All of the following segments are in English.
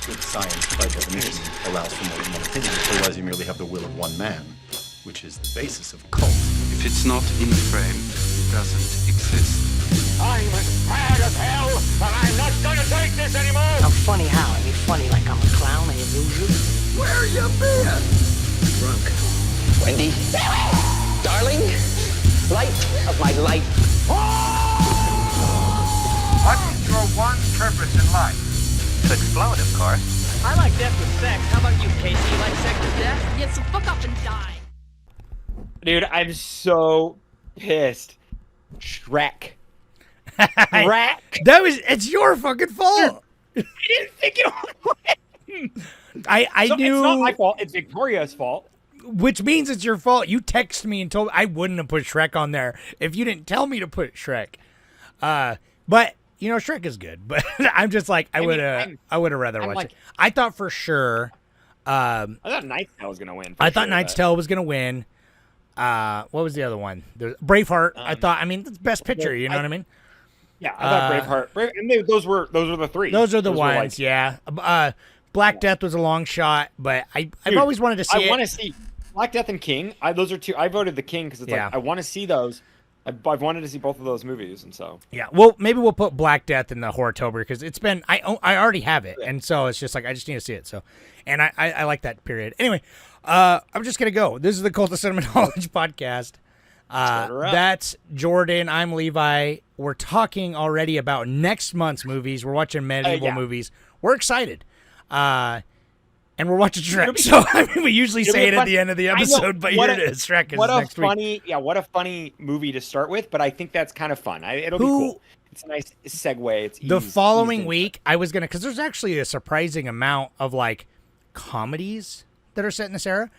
Good science, by definition, allows for more than one opinion. Otherwise, you merely have the will of one man, which is the basis of cult. If it's not in the frame, it doesn't exist. I'm as mad as hell, and I'm not gonna take this anymore! I'm funny how? I mean funny like I'm a clown and you lose it? Where you been? Drunk. Wendy. Darling. Light of my life. What's your one purpose in life? To explode, of course. I like death with sex. How about you, Casey? You like sex with death? Yeah, so fuck up and die. Dude, I'm so pissed. Shrek. Shrek. It's your fucking fault. I didn't think it would. I knew. It's not my fault. It's Victoria's fault. Which means it's your fault. You texted me and told me I wouldn't have put Shrek on there if you didn't tell me to put Shrek. But you know, Shrek is good. But I'm just like I would have rather watched it. I thought for sure. I thought Knight's Tale was gonna win. I thought Knight's Tale was gonna win. What was the other one? Braveheart. I thought. I mean, that's best picture. You know what I mean? Yeah, I thought Braveheart. And those were the three. Those are the ones. Yeah. Black Death was a long shot, but I've always wanted to see it. I want to see Black Death and King. Those are two. I voted the King because it's like I want to see those. I've wanted to see both of those movies, and so yeah. Well, maybe we'll put Black Death in the Horrortober because it's been I already have it, and so it's just like I just need to see it. So, and I like that period. Anyway, I'm just gonna go. This is the Cult of Cinema Knowledge podcast. That's Jordan. I'm Levi. We're talking already about next month's movies. We're watching medieval movies. We're excited. And we're watching Shrek. So I mean, we usually say it at the end of the episode, but here it is. Shrek is next week. Yeah, what a funny movie to start with, but I think that's kind of fun. It'll be cool. It's a nice segue. It's the following week. I was gonna because there's actually a surprising amount of like comedies that are set in this era,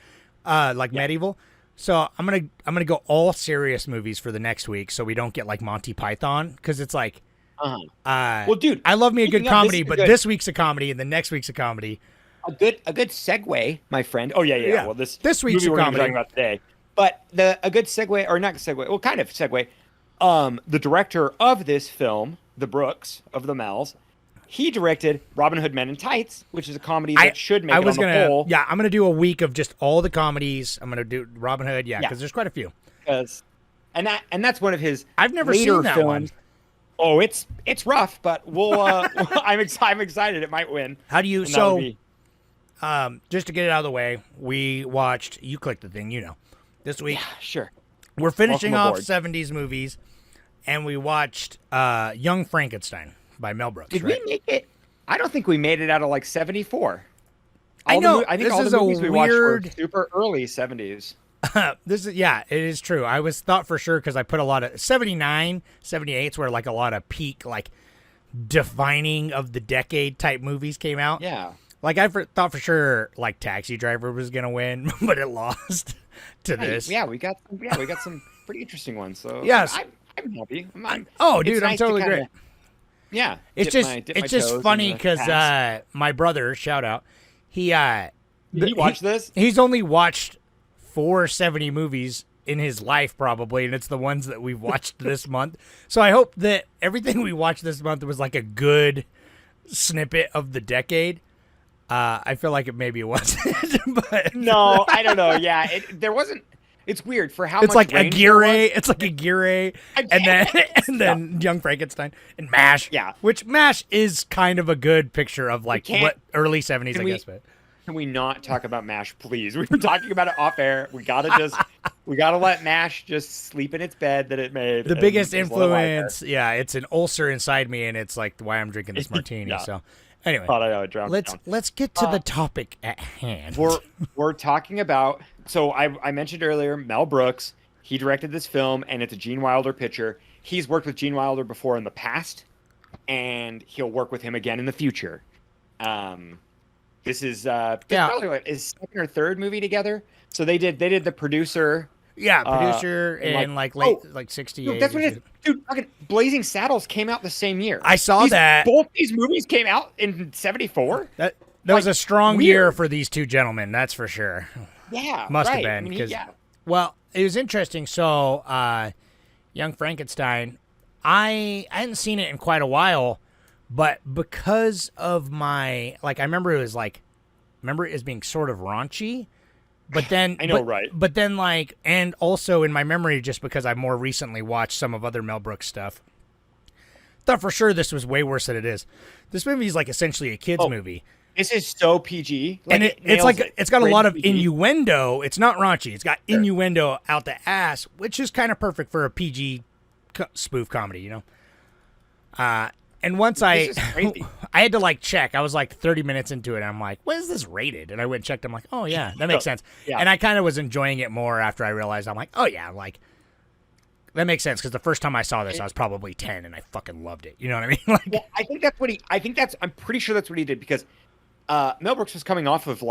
medieval. So I'm gonna go all serious movies for the next week, so we don't get like Monty Python because it's like, well, dude, I love me a good comedy, but this week's a comedy and the next week's a comedy. A good segue, my friend. Oh yeah. Well, this week's movie a we're comedy. talking about today, but a good segue or not segue. Well, kind of segue. The director of this film, the Brooks of the Mells, he directed Robin Hood Men in Tights, which is a comedy that should make it on the whole. Yeah, I'm gonna do a week of just all the comedies. I'm gonna do Robin Hood, because there's quite a few. And that's one of his. I've never seen that films. one. Oh, it's rough, but we'll. I'm excited. It might win. How do you just to get it out of the way, we watched. You clicked the thing, this week. Yeah, sure. We're finishing off 70s movies, and we watched Young Frankenstein by Mel Brooks. Did we make it? I don't think we made it out of like 74. I know. I think all the movies we watched were super early 70s. It is true. I thought for sure because I put a lot of 79, 78's where like a lot of peak like defining of the decade type movies came out. Yeah. Like I thought for sure like Taxi Driver was gonna win, but it lost to this. Yeah, we got some pretty interesting ones. So yes, I'm happy. Dude, I'm totally great. Yeah, it's just funny because my brother, shout out, did he watch this? He's only watched 470 movies in his life probably, and it's the ones that we've watched this month. So I hope that everything we watched this month was like a good snippet of the decade. I feel like maybe it wasn't, but no, I don't know. Yeah, there wasn't. It's weird for how it's much like Aguirre. It's like Aguirre, and then Young Frankenstein and MASH. Yeah, which MASH is kind of a good picture of like what early 70s, I guess. But can we not talk about MASH, please? We were talking about it off air. We gotta let MASH just sleep in its bed that it made. The biggest influence, it's an ulcer inside me, and it's like why I'm drinking this martini. Yeah. So. Anyway, let's get to the topic at hand. We're talking about. So I mentioned earlier Mel Brooks. He directed this film, and it's a Gene Wilder picture. He's worked with Gene Wilder before in the past, and he'll work with him again in the future. This is probably his second or third movie together. So they did the producer. Yeah, producer in like late 68. Dude, that's what it is. Dude, fucking Blazing Saddles came out the same year. I saw that. Both these movies came out in 74. That was a strong year for these two gentlemen, that's for sure. Yeah, must have been. Well, it was interesting. So, Young Frankenstein, I hadn't seen it in quite a while, But because of my I remember it as being sort of raunchy, but then I know, right? But then and also in my memory, just because I more recently watched some of other Mel Brooks stuff, thought for sure this was way worse than it is. This movie is essentially a kids movie. This is so PG, and it's got a lot of PG. innuendo. It's not raunchy. It's got innuendo out the ass, which is kind of perfect for a PG spoof comedy, you know. And once I had to check. I was 30 minutes into it. And I'm like, what is this rated? And I went and checked. I'm like, oh yeah, that makes sense. Yeah. And I kind of was enjoying it more after I realized I'm like, oh yeah, that makes sense because the first time I saw this, I was probably 10 and I fucking loved it. You know what I mean? Well, I think that's what I'm pretty sure that's what he did because Mel Brooks was coming off of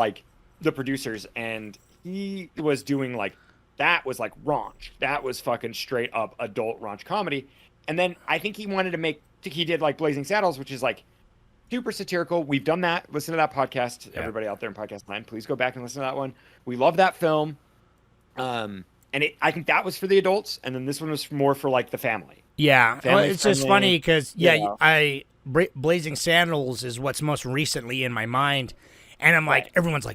the producers and he was doing that was raunch. That was fucking straight up adult raunch comedy. And then I think he wanted to he did Blazing Saddles, which is super satirical. We've done that. Listen to that podcast. Yeah. Everybody out there in podcast land, please go back and listen to that one. We love that film. And I think that was for the adults. And then this one was more for the family. Yeah. Well, it's just funny because Blazing Saddles is what's most recently in my mind. And I'm everyone's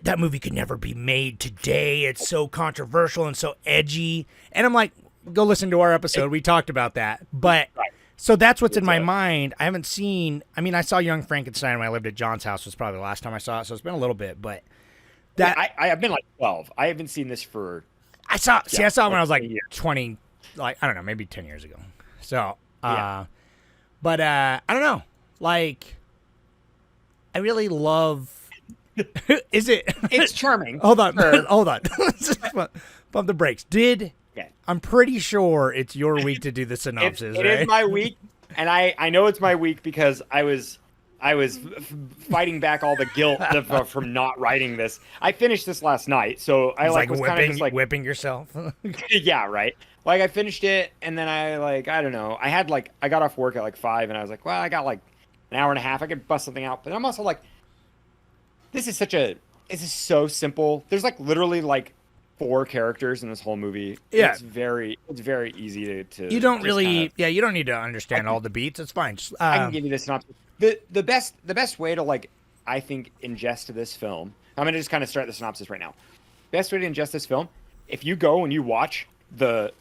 that movie could never be made today. It's so controversial and so edgy. And I'm go listen to our episode. We talked about that. But so that's what's in my mind. I haven't seen, I saw Young Frankenstein when I lived at John's house. Was probably the last time I saw it. So it's been a little bit, but I've been 12. I haven't seen this for. I saw it when I was 20, I don't know, maybe 10 years ago. So, but I don't know. I really love. Is it? It's charming. Hold on. Let's just pump the brakes. I'm pretty sure it's your week to do the synopsis. It is my week, and I know it's my week because I was fighting back all the guilt from not writing this. I finished this last night, so I was whipping yourself. Yeah, right. I finished it, and then I don't know. I had I got off work at 5, and I was like, well, I got an hour and a half. I could bust something out, but I'm also this is so simple. There's literally 4 characters in this whole movie. Yeah. It's very easy to you don't really you don't need to understand all the beats. It's fine. Just, I can give you the synopsis. The best way to I think ingest this film. I'm gonna just kind of start the synopsis right now. Best way to ingest this film, if you go and you watch the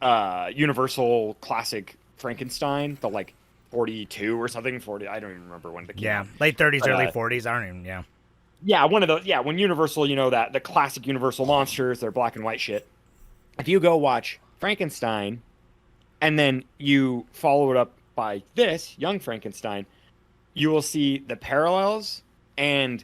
Universal classic Frankenstein, the 42 or something, 40. I don't even remember when the came out. Late 30s, early 40s. I don't even. Yeah, one of those. Yeah, when Universal, that the classic Universal monsters, they're black and white shit. If you go watch Frankenstein, and then you follow it up by this Young Frankenstein, you will see the parallels and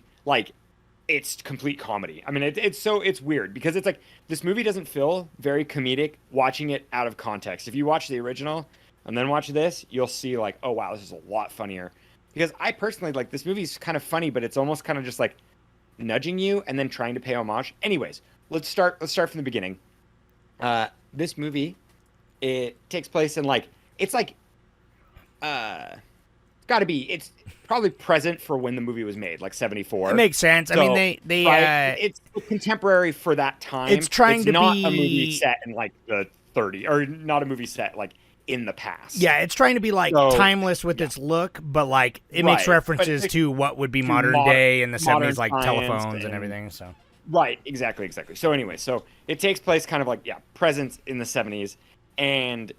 it's complete comedy. It's weird because it's this movie doesn't feel very comedic watching it out of context. If you watch the original and then watch this, you'll see oh wow, this is a lot funnier. Because I personally this movie's kind of funny, but it's almost kind of just nudging you and then trying to pay homage. Anyways, let's start from the beginning. This movie, it takes place in it's probably present for when the movie was made, 74. It makes sense. So, they it's contemporary for that time. It's trying to not be a movie set in the 30 or not a movie set in the past. Yeah, it's trying to be timeless with its look, but it makes references to what would be modern day in the 70s, telephones and everything. So right, exactly. So anyway, so it takes place kind of present in the 70s, and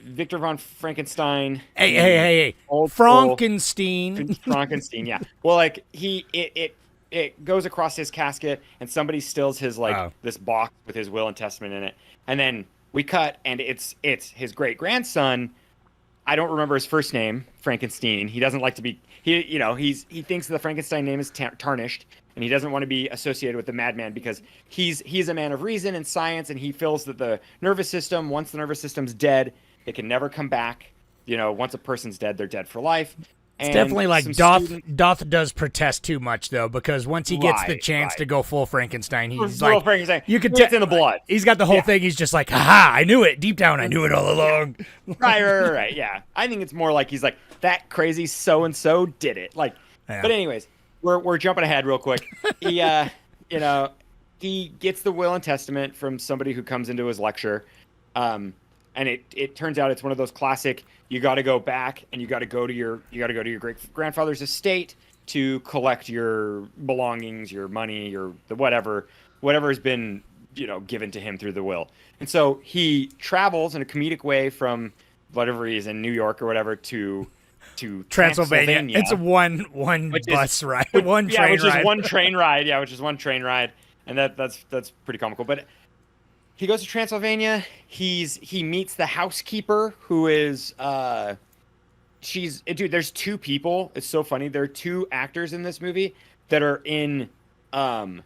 Victor von Frankenstein. Hey! Frankenstein. Frankenstein, yeah. Well, it goes across his casket, and somebody steals his this box with his will and testament in it, and then we cut, and it's his great grandson. I don't remember his first name, Frankenstein. He doesn't like to be. He thinks the Frankenstein name is tarnished, and he doesn't want to be associated with the madman because he's a man of reason and science, and he feels that the nervous system, once the nervous system's dead, it can never come back. Once a person's dead, they're dead for life. It's definitely Doth does protest too much though, because once he gets the chance to go full Frankenstein, he's Frankenstein. You can it's in the blood. He's got the whole thing. He's just haha! I knew it deep down. I knew it all along. Right. Yeah, I think it's more he's that crazy so and so did it. But anyways, we're jumping ahead real quick. He he gets the will and testament from somebody who comes into his lecture, and and it turns out it's one of those classic. You got to go back and you got to go to your great grandfather's estate to collect your belongings, your money, the whatever has been given to him through the will. And so he travels in a comedic way from whatever he is in New York or whatever to Transylvania. It's one bus ride, one train which ride. is one train ride. Yeah, which is one train ride, and that's pretty comical. But he goes to Transylvania. He meets the housekeeper who is there's two people. It's so funny. There are two actors in this movie that are in Malcolm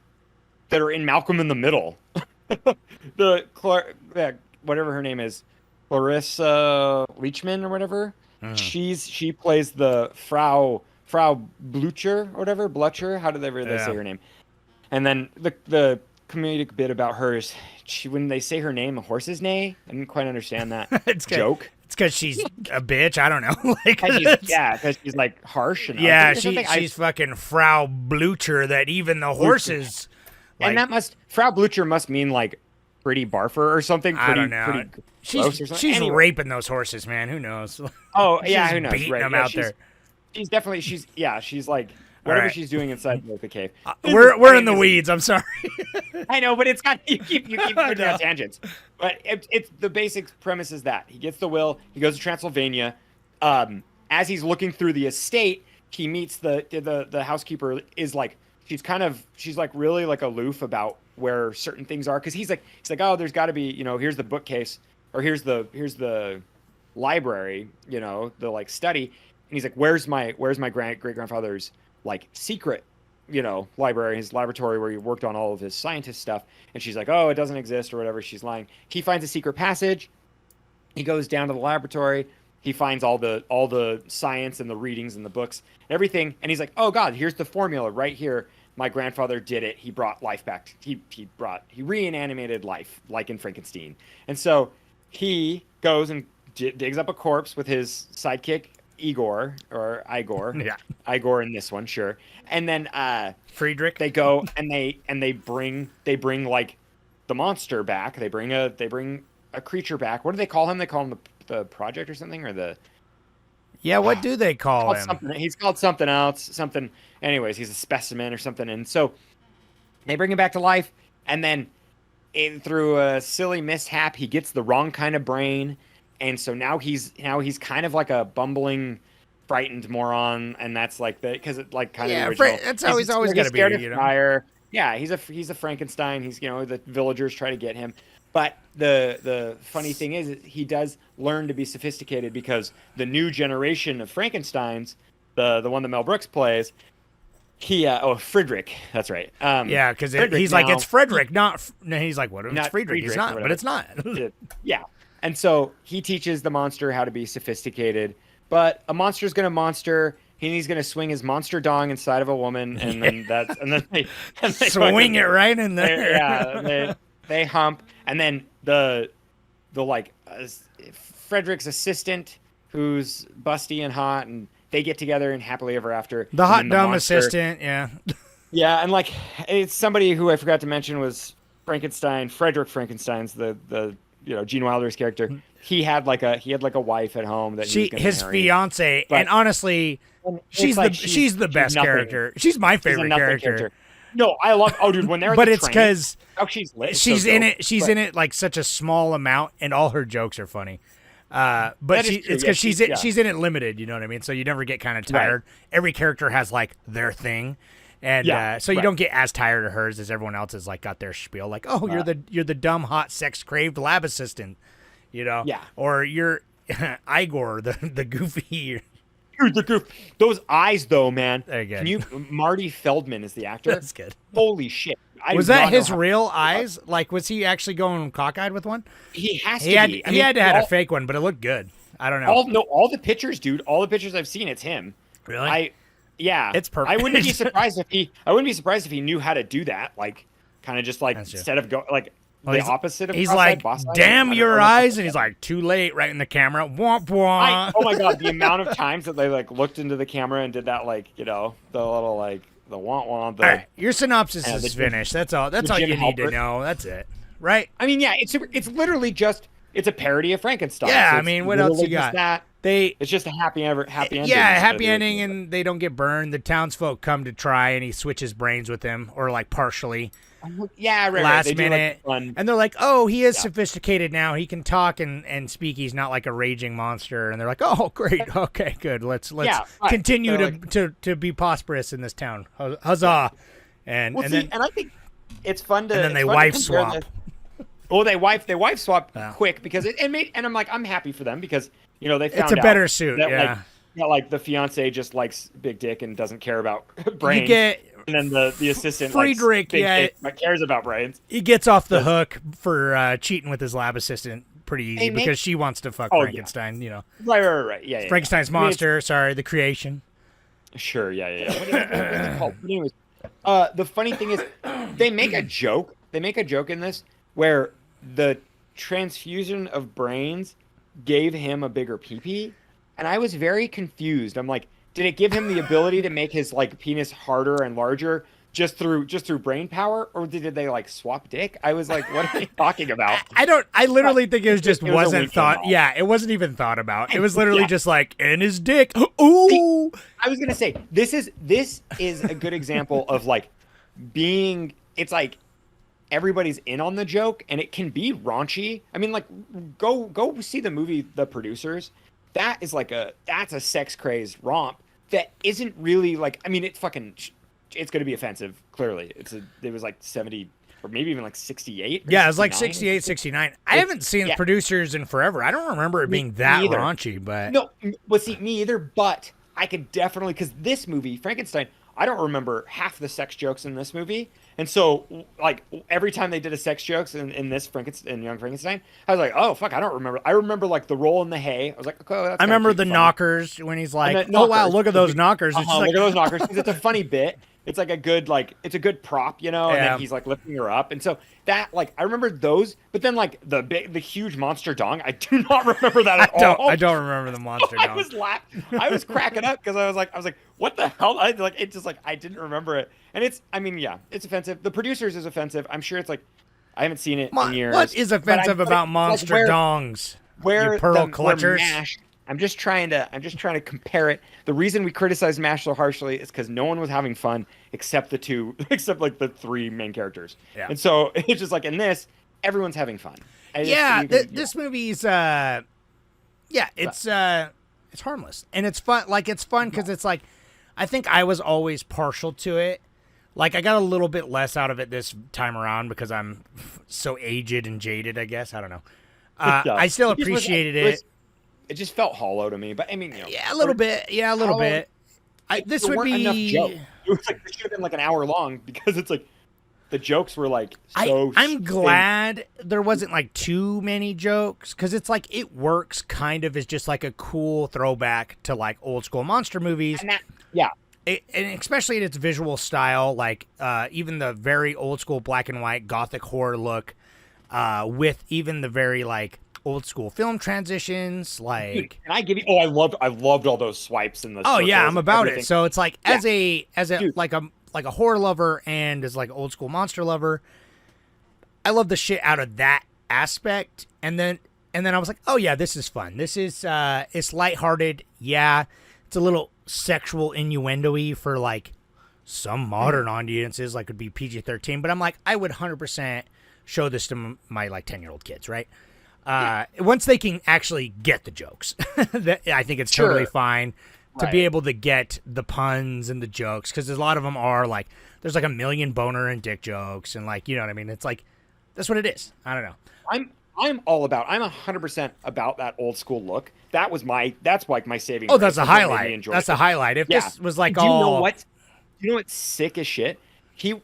in the Middle. Whatever her name is, Clarissa Leachman or whatever. She plays the Frau Blucher or whatever, Blutcher. How did they say her name? And then the comedic bit about her is when they say her name, horses neigh. I didn't quite understand that joke. It's because she's a bitch. I don't know. Because she's like harsh and she's fucking Frau Blucher. That even the horses. And Frau Blucher must mean like pretty barfer or something. I don't know. She's anyway. Raping those horses, man. Who knows? Oh yeah, who knows? Beating them out there. She's definitely she's like whatever she's doing inside the cave. We're in the weeds. I'm sorry. I know, but it's got you keep putting out tangents. But it's the basic premise is that he gets the will. He goes to Transylvania. As he's looking through the estate, he meets the housekeeper. Is like she's like really like aloof about where certain things are because he's like oh there's got to be here's the bookcase or here's the library the like study, and he's like where's my great grandfather's like secret library, his laboratory where he worked on all of his scientist stuff, and she's like oh it doesn't exist or whatever. She's lying. He finds a secret passage. He goes down to the laboratory. He finds all the science and the readings and the books and everything, and he's like oh god, here's the formula right here. My grandfather did it. He brought life back. He reanimated life, like in Frankenstein. And so he goes and digs up a corpse with his sidekick Igor. Yeah, Igor in this one, sure. And then Friedrich. They go and they bring like the monster back. They bring a creature back. What do they call him? They call him the project or something, or the. Yeah, what do they call him? He's called something else. Anyways, he's a specimen or something. And so they bring him back to life. And then through a silly mishap, he gets the wrong kind of brain. And so now he's kind of like a bumbling, frightened moron. And that's like because it like kind of original. That's how he's always going to be. Fire. Yeah, he's a Frankenstein. He's the villagers try to get him. But the funny thing is he does learn to be sophisticated because the new generation of Frankensteins, the one that Mel Brooks plays, Friedrich, that's right. Because he's like it's Frederick, he's like what? It's Friedrich. He's not, but it's not. Yeah, and so he teaches the monster how to be sophisticated. But a monster's gonna monster. He's gonna swing his monster dong inside of a woman, and then they swing it right in there. They hump, and then the Frederick's assistant, who's busty and hot, and they get together and happily ever after. The hot dumb assistant, yeah. Yeah, and like it's somebody who I forgot to mention was Frankenstein. Frederick Frankenstein's the Gene Wilder's character. He had like a wife at home that he was gonna his marry. Fiance, and honestly, she's the best character. She's my favorite character. No, I love. Oh, dude, when they're but it's because she's lit. She's in it. She's in it like such a small amount, and all her jokes are funny. But it's because she's in it limited. You know what I mean? So you never get kind of tired. Right. Every character has like their thing, and so you don't get as tired of hers as everyone else has like got their spiel. Like, oh, you're the dumb, hot, sex craved lab assistant, or you're Igor, the goofy. Dude, the goof. Those eyes, though, man. There you go. Marty Feldman is the actor. That's good. Holy shit! Was that his real eyes? Like, was he actually going cockeyed with one? He has to be. He had to have a fake one, but it looked good. I don't know. All the pictures, dude. All the pictures I've seen, it's him. Really? It's perfect. I wouldn't be surprised if he knew how to do that. Like, kind of just like instead of go like. The opposite of he's like, damn your eyes, and he's like, too late, right in the camera. Womp womp. Oh my god, the amount of times that they like looked into the camera and did that, like the little like the womp womp. All right, your synopsis is finished. That's all. That's all you need to know. That's it, right? I mean, yeah, it's literally just it's a parody of Frankenstein. Yeah, So I it's mean, what else literally you just got? That. They It's just a happy ending. yeah, happy ending, and they don't get burned. The townsfolk come to try, and he switches brains with them, or like partially. Yeah, right. Last They do, minute, like, fun. and they're like, "Oh, he is sophisticated now. He can talk and speak. He's not like a raging monster." And they're like, "Oh, great. Okay, good. Let's Yeah, right. continue They're to be prosperous in this town. Huzzah!" And Well, and see, then and I think it's fun to. and then it's they fun to wife compare swap. this- Oh, they wife swap Yeah. quick because it made, and I'm like, I'm happy for them because they found It's a out better suit, that, yeah. like the fiance just likes big dick and doesn't care about brains. you get and then the assistant Friedrich, likes big yeah. dick but cares about brains. he gets off the hook for cheating with his lab assistant pretty easy Hey, mate. because she wants to fuck Oh, yeah. Frankenstein. You know, Right. Yeah. Frankenstein's I mean, it's- monster. Sorry, the creation. Sure, yeah. What's it called? But anyways, the funny thing is, they make a joke. They make a joke in this where the transfusion of brains gave him a bigger pee-pee, and I was very confused. I'm like, did it give him the ability to make his like penis harder and larger just through brain power, or did they like swap dick? I was like, what are they talking about? I literally think it was just It was a wasn't weekend thought. off. Yeah, it wasn't even thought about. It was literally Yeah. just like, and his dick. Ooh. I was gonna say this is a good example of like being. It's like everybody's in on the joke, and it can be raunchy. I mean, like go see the movie The Producers. That is that's a sex crazed romp that isn't really like. I mean, it's gonna be offensive. Clearly, it was like 70 or maybe even like 68. Yeah, it was like 69. 68, 69. I haven't seen yeah. Producers in forever. I don't remember it being that either. raunchy, but No, well, see, me either. But I could definitely, because this movie, Frankenstein, I don't remember half the sex jokes in this movie, and so like every time they did a sex jokes in this Frankenstein, Young Frankenstein, I was like, oh fuck, I don't remember. I remember like the roll in the hay. I was like, okay, that's I remember kinda the cute, funny. knockers when he's like, And the "Oh wow, knockers. look at those knockers." It's just like, Look at those knockers. 'Cause it's a funny bit. It's like it's a good prop, and Yeah. then he's like lifting her up, and so that like I remember those, but then like the huge monster dong, I do not remember that at all. I don't remember the monster I dog. was I was cracking up because I was like, what the hell? I didn't remember it, and it's it's offensive. The Producers is offensive. I'm sure it's like I haven't seen it in years. What is but offensive like about monster where- dongs? where you pearl the, where clutchers. MASH, I'm just trying to compare it. The reason we criticized MASH so harshly is because no one was having fun except the three main characters. Yeah. And so it's just like in this, everyone's having fun. This movie's it's harmless and it's fun. Like it's fun because it's like I think I was always partial to it. Like I got a little bit less out of it this time around because I'm so aged and jaded. I guess I don't know. Yeah. I still It just was- appreciated it. It just felt hollow to me. But I mean, Yeah, a little bit. Yeah, a little How- bit. This there would weren't enough be. jokes. It was like it should have been like an hour long because it's like the jokes were like so. I'm glad there wasn't like too many jokes because it's like it works kind of as just like a cool throwback to like old school monster movies. Yeah. And especially in its visual style, like even the very old school black and white gothic horror look, with even the very like old school film transitions, like. And I give you. Oh, I loved all those swipes in the. Oh yeah, circles I'm and about everything. it. So it's like as a Dude. like a horror lover and as like an old school monster lover, I love the shit out of that aspect. And then I was like, oh yeah, this is fun. This is it's lighthearted. Yeah, it's a little sexual innuendo-y for like some modern audiences, like would be PG-13. But I'm like, I would 100% show this to my like 10-year-old kids, right? Once they can actually get the jokes, I think it's totally fine to be able to get the puns and the jokes because a lot of them are like there's like a million boner and dick jokes and like you know what I mean. It's like that's what it is. I don't know. I'm 100% about that old school look. That's like my saving. Oh, grace. that's a That's what made me highlight. enjoy That's it. a highlight. If Yeah. this was like Do you know all what? You know what's sick as shit?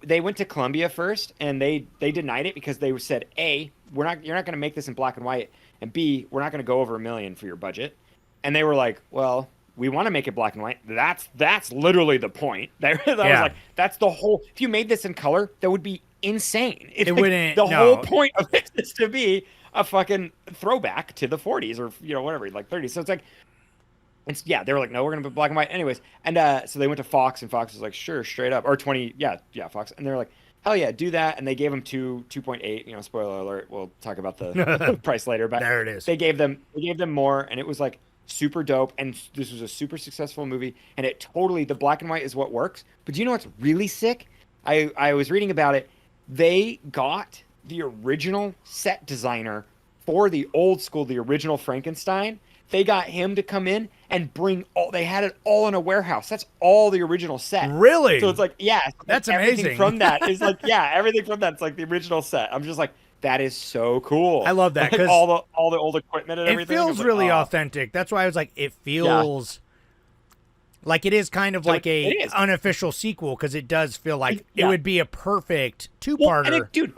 They went to Columbia first, and they denied it because they said, A, you're not going to make this in black and white, and B, we're not going to go over $1 million for your budget. And they were like, well, we want to make it black and white. That's literally the point. That was like that's the whole. If you made this in color, that would be insane. It wouldn't. The No. whole point of this is to be a fucking throwback to the 40s or whatever, like 30s. So it's like. They were like, no, we're gonna put black and white, anyways. And so they went to Fox, and Fox was like, sure, straight up, or 20, Fox, and they're like, hell yeah, do that. And they gave him 2.8. You know, spoiler alert. We'll talk about the price later, but There it is. They gave them more, and it was like super dope. And this was a super successful movie, and it totally, the black and white is what works. But do you know what's really sick? I was reading about it. They got the original set designer for the old school, the original Frankenstein. They got him to come in and bring they had it all in a warehouse. That's all the original set. Really? So it's like, yeah. That's everything amazing. from that is like, yeah, everything from that's like the original set. I'm just like, that is so cool. I love that, Like, 'cause all the old equipment and It everything. I feels was like, really oh. authentic. That's why I was like, it feels like it is kind of So like it a is. unofficial sequel, because it does feel like it Yeah. would be a perfect Well, two-parter. and dude,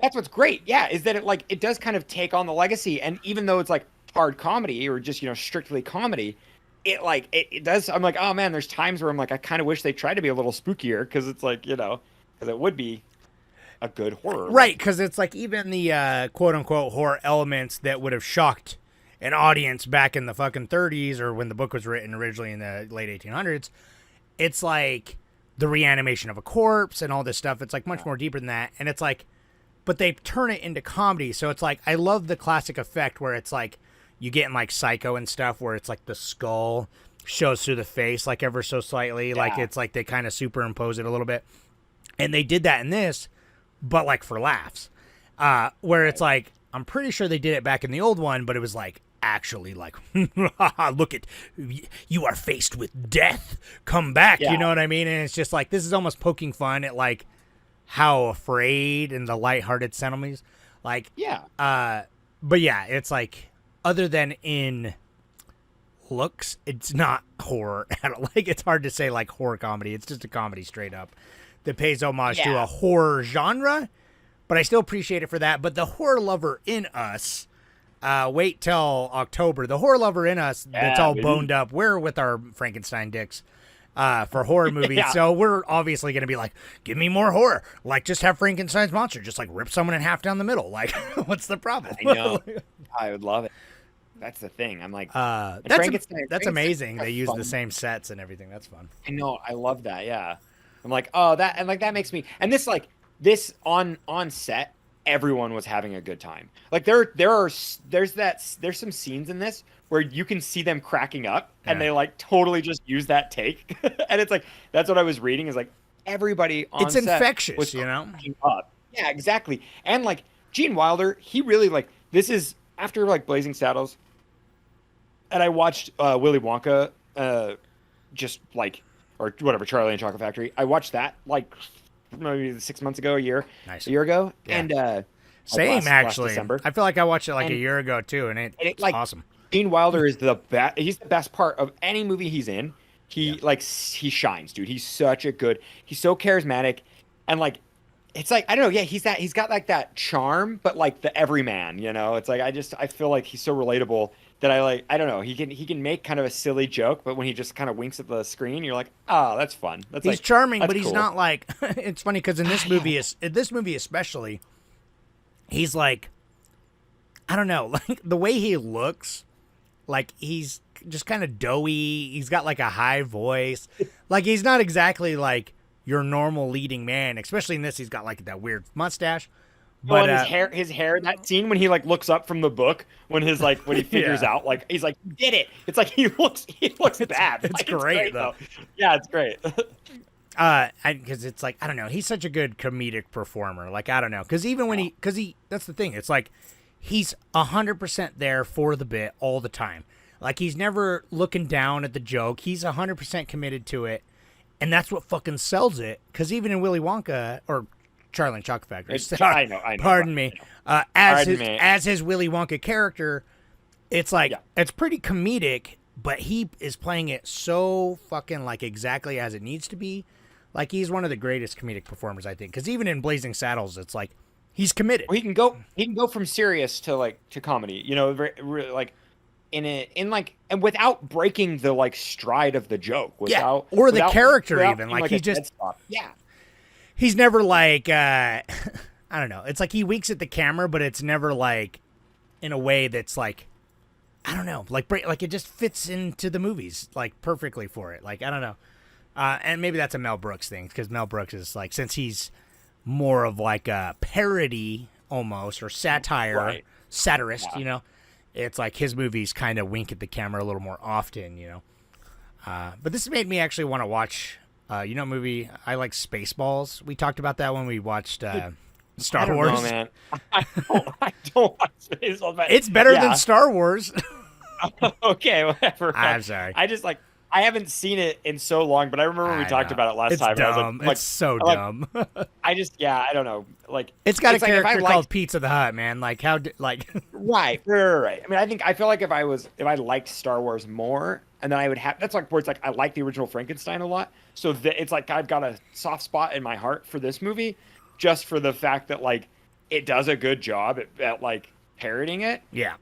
that's what's great. Yeah, is that it does kind of take on the legacy, and even though it's like hard comedy or just, you know, strictly comedy, it does. I'm like, oh man, there's times where I'm like, I kind of wish they tried to be a little spookier, because it's like, you know, because it would be a good horror. Right, because it's like even the quote-unquote horror elements that would have shocked an audience back in the fucking 30s or when the book was written originally in the late 1800s, it's like the reanimation of a corpse and all this stuff. It's like much more deeper than that. And it's like, but they turn it into comedy. So it's like, I love the classic effect where it's like, you get in like Psycho and stuff where it's like the skull shows through the face like ever so slightly. Like it's like they kind of superimpose it a little bit. And they did that in this, but like for laughs. Where it's like, I'm pretty sure they did it back in the old one, but it was like, actually like, look at, you are faced with death, come back. Yeah. You know what I mean? And it's just like, this is almost poking fun at like how afraid and the lighthearted sentiments, like, but yeah, it's like, other than in looks, it's not horror at all. Like, it's hard to say like horror comedy. It's just a comedy straight up that pays homage to a horror genre, but I still appreciate it for that. But the horror lover in us, wait till October. The horror lover in us that's all boned up. We're with our Frankenstein dicks for horror movies. Yeah. So we're obviously going to be like, give me more horror. Like, just have Frankenstein's monster. Just like rip someone in half down the middle. Like, what's the problem? I know. I would love it. That's the thing. I'm like, that's amazing. They use the same sets and everything. That's fun. I know. I love that. Yeah. I'm like, oh, that makes me. And this on set, everyone was having a good time. Like there's some scenes in this where you can see them cracking up, and they like totally just use that take. And it's like, that's what I was reading, is like everybody on It's set infectious, was you know? cracking up. Yeah, exactly. And like Gene Wilder, he really, like, this is after like Blazing Saddles, and I watched Willy Wonka, just like, or whatever, Charlie and Chocolate Factory. I watched that like maybe 6 months ago, a year ago, Yeah. and Same, last actually. December. I feel like I watched it like a year ago too, and it's like, awesome. Gene Wilder is the best. He's the best part of any movie he's in. He he shines, dude. He's so charismatic, and like, it's like, I don't know. Yeah, he's got like that charm, but like the everyman, you know. It's like, I feel like he's so relatable that I don't know. He can make kind of a silly joke, but when he just kind of winks at the screen, you're like, oh, that's fun. That's He's like, charming, that's but he's cool. not like. It's funny because in this movie especially, he's like, I don't know, like the way he looks, like he's just kind of doughy. He's got like a high voice. Like, he's not exactly like your normal leading man, especially in this. He's got like that weird mustache. But his hair, that scene when he like looks up from the book, when he figures out, like, he's like, you did it. It's like, he looks bad. It's Like, great though. Yeah, it's great. Because it's like, I don't know, he's such a good comedic performer. Like, I don't know, because even when that's the thing. It's like, he's 100% there for the bit all the time. Like, he's never looking down at the joke. He's 100% committed to it, and that's what fucking sells it. Because even in Willy Wonka, or Charlie and Chocolate Factory, I know. Pardon me. As his Willy Wonka character, it's like, it's pretty comedic, but he is playing it so fucking like exactly as it needs to be. Like, he's one of the greatest comedic performers, I think. Because even in Blazing Saddles, it's like, he's committed. Well, he can go from serious to comedy, you know, like and without breaking the like stride of the joke, the character, even like he just he's never like I don't know. It's like he winks at the camera, but it's never like in a way that's like, I don't know, like it just fits into the movies like perfectly for it. Like, I don't know, and maybe that's a Mel Brooks thing, because Mel Brooks is like, since he's more of like a parody almost, or satire, Right. satirist, Yeah. you know. It's like his movies kind of wink at the camera a little more often, you know. But this made me actually want to watch, you know, a movie. I like Spaceballs. We talked about that when we watched Star I don't Wars. know, man. I don't watch Spaceballs, but It's better yeah. than Star Wars. Okay, whatever. I'm sorry. I just like I haven't seen it in so long, but I remember we I talked know. about it last It's time. And I was dumb. like, It's so like, dumb. I just I don't know. Like It's got a like if I character liked- called Pizza the Hut, man. Like like Right. I mean, I feel like if I liked Star Wars more, and then I would have that's like where it's like I like the original Frankenstein a lot. So it's like I've got a soft spot in my heart for this movie, just for the fact that like it does a good job at like parodying it, yeah.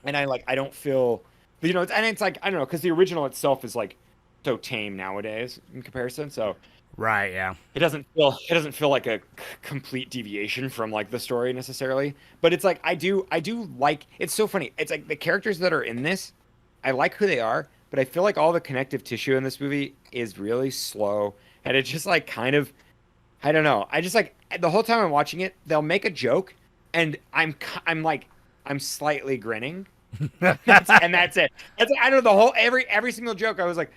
and I don't feel, you know, it's like I don't know, because the original itself is like so tame nowadays in comparison. So Right, yeah. it doesn't feel like a complete deviation from like the story necessarily, but it's like I do like, it's so funny, it's like the characters that are in this, I like who they are, but I feel like all the connective tissue in this movie is really slow, and it's just like kind of, I don't know, I just like the whole time I'm watching it, they'll make a joke and I'm slightly grinning. That's it. I don't know, the whole every single joke I was like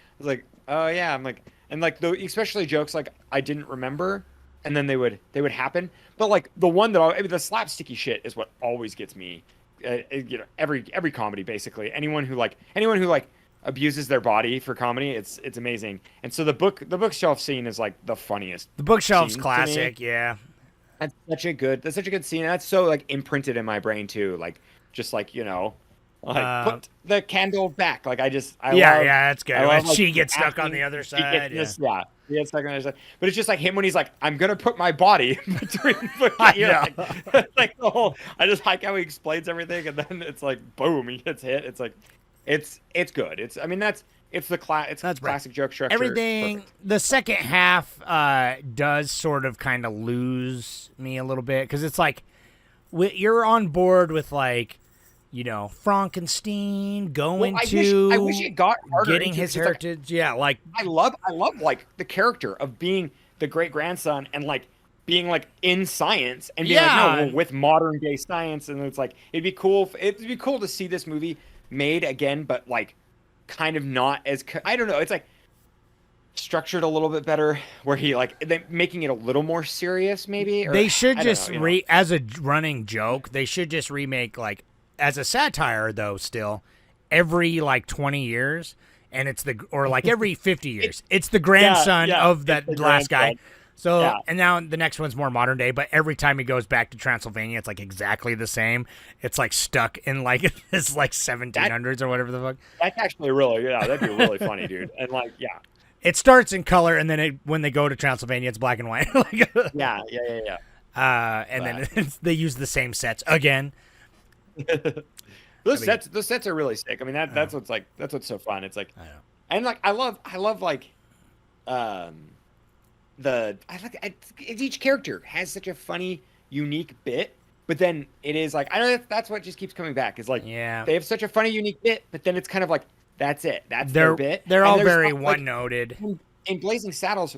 oh yeah, I'm like, and like especially jokes like I didn't remember, and then they would happen, but like the one that the slapsticky shit is what always gets me. You know, every comedy basically, anyone who abuses their body for comedy, it's amazing. And so the bookshelf scene is like the funniest. The bookshelf's scene to me. classic, yeah. That's such a good scene. And that's so like imprinted in my brain too. Like just like, you know, like put the candle back. Like I Yeah, love, that's good. I love, When like, she gets stuck on acting, the other she side. gets Yeah. he gets stuck on the other side. But it's just like him when he's like, I'm gonna put my body between. You know, like the whole. I just like how he explains everything, and then it's like boom, he gets hit. It's like, it's good. It's the classic joke structure. Everything, Perfect. the second half does sort of kind of lose me a little bit, because it's like you're on board with like, you know, Frankenstein going I wish it got harder getting into it, his 'cause, like, heritage. Yeah, like I love like the character of being the great grandson and like being like in science and being like, no, well, with modern day science, and it's like it'd be cool to see this movie made again, but like kind of not as I don't know, it's like structured a little bit better, where he like they making it a little more serious maybe. Or, they should I don't just know, you know. as a running joke, they should just remake, like, as a satire though, still every like 20 years, and it's like every 50 years, it's the grandson of that last guy. So and now the next one's more modern day, but every time he goes back to Transylvania, it's like exactly the same. It's like stuck in like this like 1700s or whatever the fuck. That's actually really, that'd be really funny, dude. And like, yeah. It starts in color, and then when they go to Transylvania, it's black and white. Like, Yeah. And then they use the same sets again. Those sets are really sick. I mean, that's what's so fun. It's like, and like I love like, each character has such a funny, unique bit. But then it is like, I know that's what just keeps coming back. Is like, they have such a funny, unique bit, but then it's kind of like, that's it. That's their bit. They're And all there's very like, one-noted. in Blazing Saddles,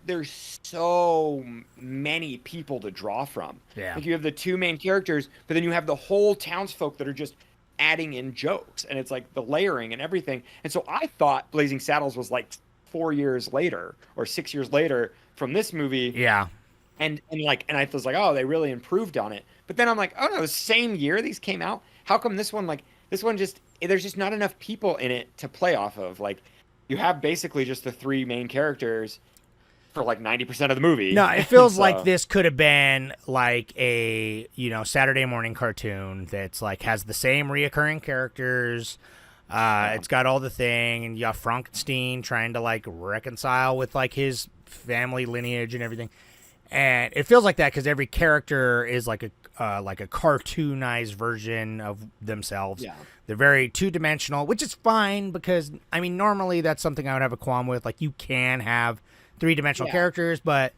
there's so many people to draw from. Yeah. Like you have the two main characters, but then you have the whole townsfolk that are just adding in jokes, and it's like the layering and everything. And so I thought Blazing Saddles was like 4 years later or 6 years later from this movie. Yeah. And I was like, oh, they really improved on it. But then I'm like, oh no, the same year these came out. How come this one just, there's just not enough people in it to play off of? Like, you have basically just the three main characters for like 90% of the movie. No, it feels like this could have been like a, you know, Saturday morning cartoon that's like has the same reoccurring characters. It's got all the thing, and you got Frankenstein trying to like reconcile with like his family lineage and everything. And it feels like that because every character is like a cartoonized version of themselves. Yeah. They're very two-dimensional, which is fine because, I mean, normally that's something I would have a qualm with. Like, you can have three-dimensional characters, but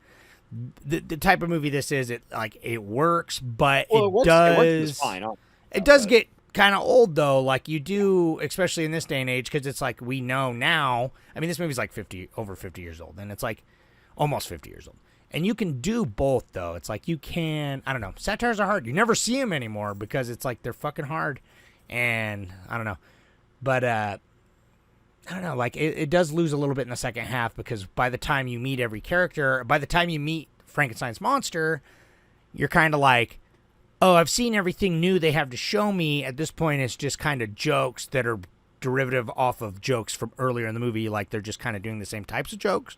the type of movie this is, it works, but it does get kind of old, though. Like, you do, especially in this day and age, because it's like we know now. I mean, this movie's like over 50 years old, and it's like almost 50 years old. And you can do both, though. It's like you can, I don't know, satires are hard. You never see them anymore because it's like they're fucking hard. And I don't know. But, I don't know, like it does lose a little bit in the second half because by the time you meet every character, by the time you meet Frankenstein's monster, you're kind of like, oh, I've seen everything new they have to show me. At this point, it's just kind of jokes that are derivative off of jokes from earlier in the movie. Like they're just kind of doing the same types of jokes.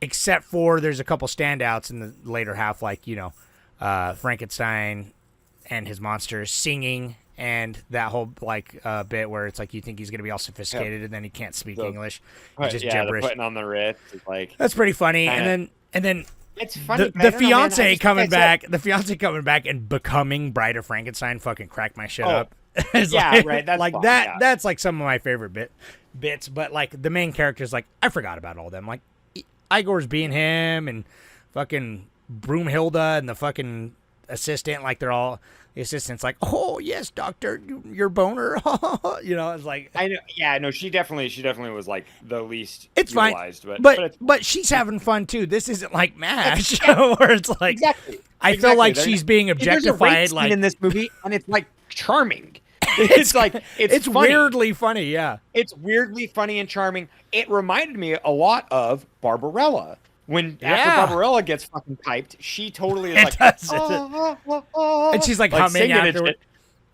Except for there's a couple standouts in the later half, like, Frankenstein and his monsters singing and that whole bit where it's like you think he's going to be all sophisticated and then he can't speak English. He's just gibberish. The putting on the wrist is like that's pretty funny. And then it's funny. The fiance coming back, and becoming Bride of Frankenstein fucking cracked my shit up. Right. That's like fun, that. yeah. That's like some of my favorite bits. But like the main characters, like I forgot about all of them. Like Igor's being him, and fucking Broomhilda and the fucking assistant. Like they're all the assistants. Like, oh yes, doctor, your boner. It's like I know. Yeah, no, she definitely was like the least. It's utilized, fine, but she's having fun too. This isn't like MASH, where it's like exactly. I feel like she's being objectified. There's a rape scene in this movie, and it's like charming. It's like it's funny. Weirdly funny, yeah. It's weirdly funny and charming. It reminded me a lot of Barbarella. After Barbarella gets fucking piped, she totally is and she's like humming afterward.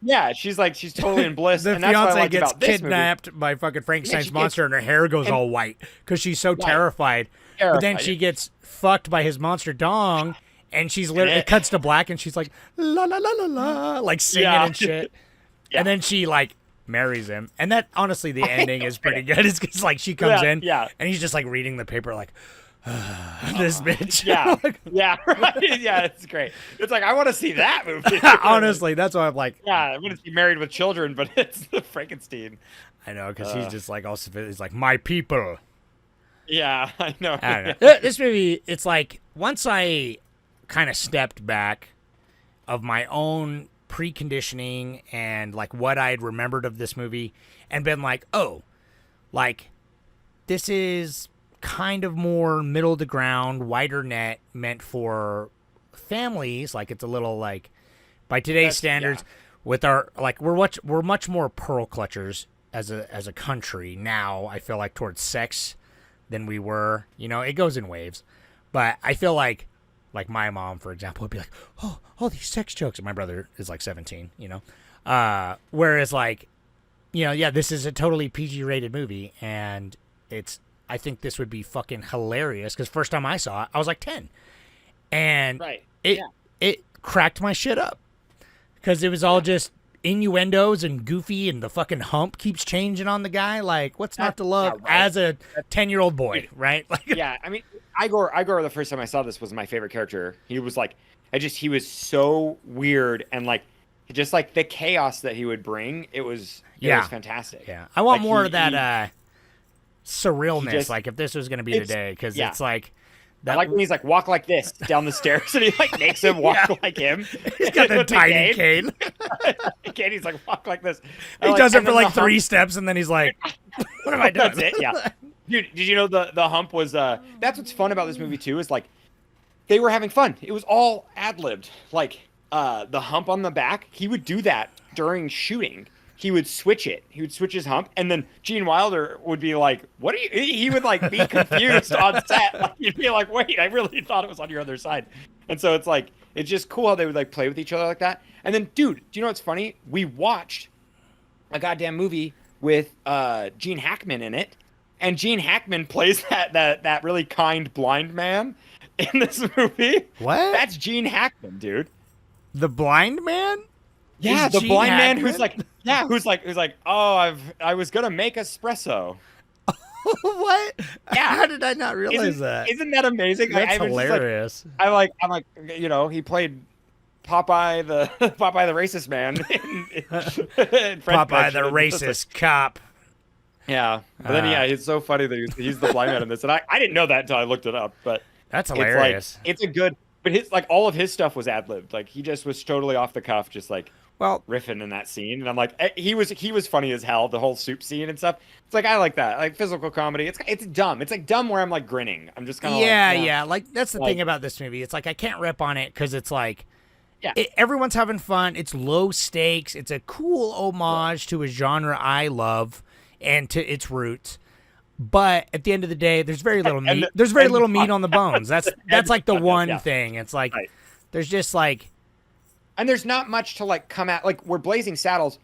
Yeah, she's totally in bliss. The and that's fiance what I liked gets about this kidnapped by fucking Frankenstein's monster, and her hair goes all white because she's so terrified. But then she gets fucked by his monster dong, and she's literally it cuts to black, and she's like la la la la la, like singing and shit. And then she like marries him, and that honestly the ending is pretty good. It's because like she comes in, and he's just like reading the paper like. This bitch. It's great. It's like I want to see that movie. Honestly, that's why I'm like. Yeah, I want to see Married with Children, but it's the Frankenstein. I know, because he's just like also he's like my people. Yeah, I know. I don't know. This movie, it's like once I kind of stepped back of my own preconditioning and like what I'd remembered of this movie and been like, oh, like this is kind of more middle of the ground, wider net, meant for families. Like it's a little like by today's standards, with our like we're much more pearl clutchers as a country now. I feel like towards sex than we were. It goes in waves, but I feel like my mom, for example, would be like, oh, all these sex jokes. And my brother is like 17, whereas like, this is a totally PG rated movie, and I think this would be fucking hilarious because first time I saw it, I was like 10, and it cracked my shit up because it was all just innuendos and goofy, and the fucking hump keeps changing on the guy. Like, what's not to love as a 10-year-old boy, right? Like, yeah, I mean, Igor. The first time I saw this was my favorite character. He was like, he was so weird, and like, just like the chaos that he would bring. It was fantastic. Yeah, I want more of that. Surrealness, like if this was going to be today, because it's like that. I like when he's like walk like this down the stairs, and he like makes him walk like him. He's got the tiny cane. He's like walk like this. He does it for like 3 steps, and then he's like, "What am I doing?" That's it. Yeah, dude. Did you know the hump was? That's what's fun about this movie too. Is like they were having fun. It was all ad-libbed. Like the hump on the back, he would do that during shooting. He would switch it. He would switch his hump, and then Gene Wilder would be like, "What are you?" He would like be confused on set. Like, he'd be like, "Wait, I really thought it was on your other side." And so it's like it's just cool how they would like play with each other like that. And then, dude, do you know what's funny? We watched a goddamn movie with Gene Hackman in it, and Gene Hackman plays that really kind blind man in this movie. What? That's Gene Hackman, dude. The blind man? Yeah, Is the Gene blind Hackman? man who's like, oh, I was gonna make espresso. What? Yeah. How did I not realize that? Isn't that amazing? That's hilarious. I'm like, he played Popeye the racist man in Popeye the racist cop. Yeah, but then it's so funny that he's the blind man in this, and I didn't know that until I looked it up. But that's hilarious. It's a good, but his like all of his stuff was ad libbed. Like he just was totally off the cuff, just like Well, riffing in that scene, and I'm like, he was funny as hell. The whole soup scene and stuff. It's like I like that, like physical comedy. It's dumb. It's like dumb where I'm like grinning. I'm just kind of yeah. Like that's the Like- thing about this movie. It's like I can't rip on it because it's like, Yeah. everyone's having fun. It's low stakes. It's a cool homage to a genre I love and to its roots. But at the end of the day, there's very little meat. There's very little meat on the bones. That's like the one thing. It's like Right. there's just like. And there's not much to like come at. Like we're Blazing Saddles.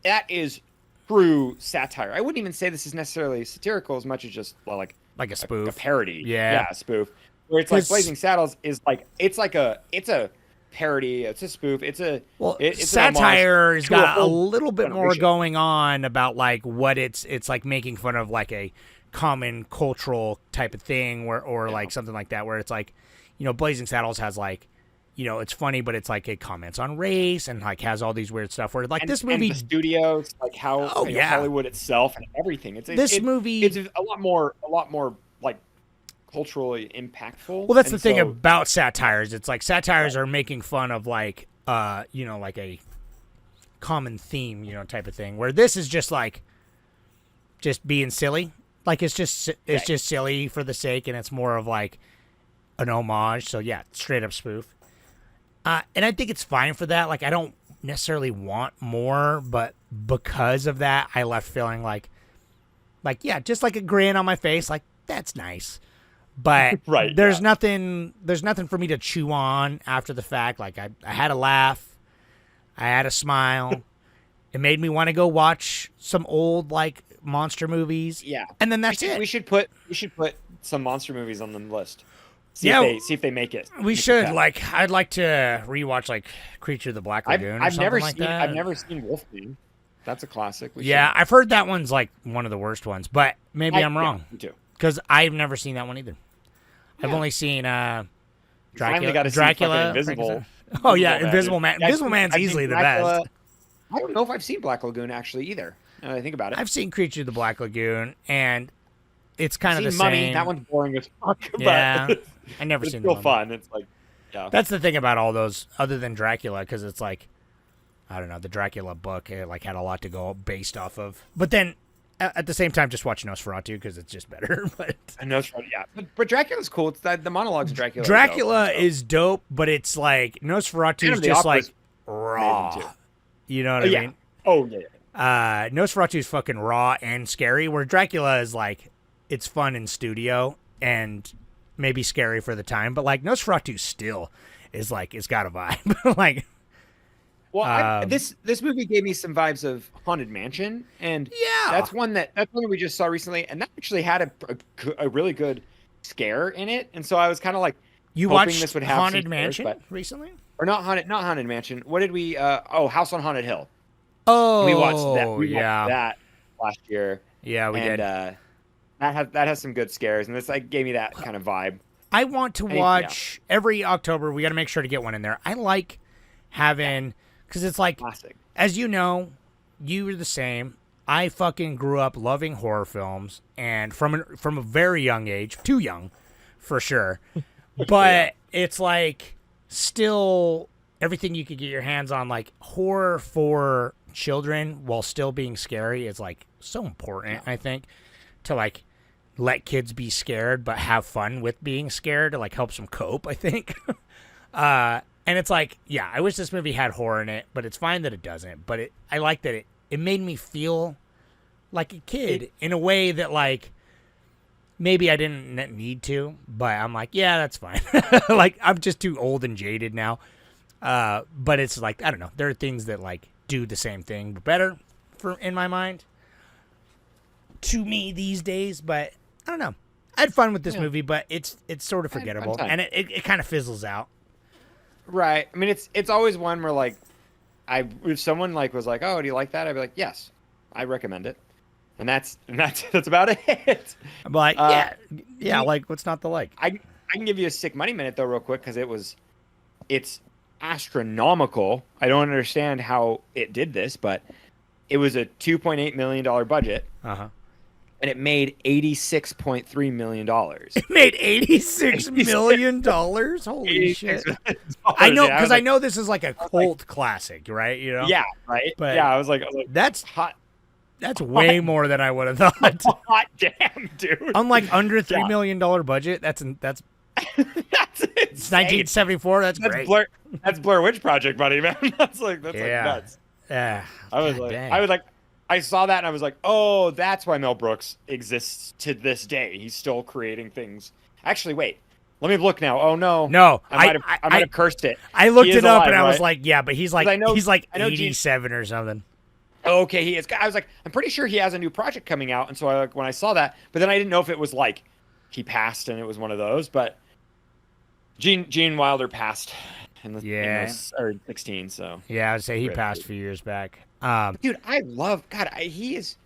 That is true satire. I wouldn't even say this is necessarily satirical as much as just like a spoof, a parody. Yeah, a spoof. Where it's like 'Cause- Blazing Saddles is like it's a parody. It's a spoof. It's a it's satire has an homage got to a whole little bit more generation. going on about like what it's like making fun of like a common cultural type of thing or like something like that where it's like, Blazing Saddles has like, it's funny, but it's like it comments on race and like has all these weird stuff where like this movie, and the studios, like how Hollywood itself and everything. This movie- it's a lot more like culturally impactful. well, that's And the thing so- about satires. It's like satires are making fun of like, like a common theme, type of thing where this is just like, just being silly. Like it's just silly for the sake, and it's more of like an homage. So yeah, straight up spoof. And I think it's fine for that. Like I don't necessarily want more, but because of that, I left feeling like yeah, just like a grin on my face. Like that's nice, but Right, there's nothing for me to chew on after the fact. Like I had a laugh, I had a smile. It made me want to go watch some old like monster movies. Yeah, and then that's it. We should put some monster movies on the list. See if they make it. We should. Like, I'd like to rewatch like Creature of the Black Lagoon. I've never like seen. that. I've never seen Wolfman. That's a classic. Yeah, I've heard that one's like one of the worst ones, but maybe I'm wrong me too. because I've never seen that one either. I've only seen Finally Dracula. got to see Dracula, fucking Invisible. Frankenstein. Oh yeah, Invisible Man. Yeah, Invisible Man's I've seen easily the Dracula. best. I don't know if I've seen Black Lagoon actually either. Now that I think about it. I've seen Creature of the Black Lagoon, and it's kind of seen the Mummy. same. That one's boring as fuck. Yeah, but I never it's seen still Mummy. fun. It's like, yeah. That's the thing about all those, other than Dracula, because it's like, I don't know, the Dracula book like had a lot to go based off of. But then, at the same time, just watch Nosferatu because it's just better. But I know, yeah. But Dracula's cool. It's the monologues of Dracula. Dracula is dope, but it's like Nosferatu Phantom is of the just Opera like is raw. amazing, too. You know what I Yeah. mean? Oh yeah. Nosferatu is fucking raw and scary, where Dracula is like, it's fun in studio and maybe scary for the time, but like Nosferatu still is like, it's got a vibe. Like, Well, this movie gave me some vibes of Haunted Mansion, and Yeah. that's one that we just saw recently, and that actually had a really good scare in it, and so I was kind of like, you hoping watched this would have Haunted some scares, Mansion but- recently? or not Haunted Mansion. What did we? House on Haunted Hill. Oh, We watched that. We yeah. watched that last year. Yeah, we and, did. That has some good scares, and this like gave me that kind of vibe. I want to yeah. watch every October. We got to make sure to get one in there. I like having, because it's like, Classic. as you know, you were the same. I fucking grew up loving horror films, and from a very young age, too young, for sure. But it's like still everything you could get your hands on, like horror for children while still being scary is like so important. I think to like let kids be scared but have fun with being scared. It like helps them cope, I think. And it's like, yeah, I wish this movie had horror in it, but it's fine that it doesn't. But I like that it made me feel like a kid in a way that like maybe I didn't need to, but I'm like, yeah, that's fine. Like I'm just too old and jaded now. But it's like, I don't know. There are things that like do the same thing but better in my mind to me these days, but I don't know. I had fun with this movie, but it's sort of I had a fun forgettable, time. and it kind of fizzles out. Right. I mean, it's always one where like, if someone like was like, "Oh, do you like that?" I'd be like, "Yes, I recommend it," and that's about it. I'm like, yeah, like what's not to like? I can give you a sick money minute though, real quick, because it's astronomical. I don't understand how it did this, but it was a $2.8 million budget, Uh huh. and it made $86.3 million. It made $86 million. Holy shit! I know, because I know this is like a cult classic, right? You know? Yeah, right. But yeah, I was like, that's hot. That's way more than I would have thought. Hot damn, dude. Unlike under $3 million budget, that's That's it's 1974. That's great. That's Blair Witch Project, buddy, man. That's like nuts. Yeah. I was like, I saw that and I was like, oh, that's why Mel Brooks exists to this day. He's still creating things. Actually, wait. Let me look now. Oh no. No, I might have cursed it. I looked He it is up alive, and I was right? like, yeah, but he's like I know 87 or something. Okay, he is. I was like, I'm pretty sure he has a new project coming out, and so when I saw that, but then I didn't know if it was like he passed and it was one of those. But Gene Wilder passed in the or 16. So yeah, I'd say he passed a few years back. Dude, I love he's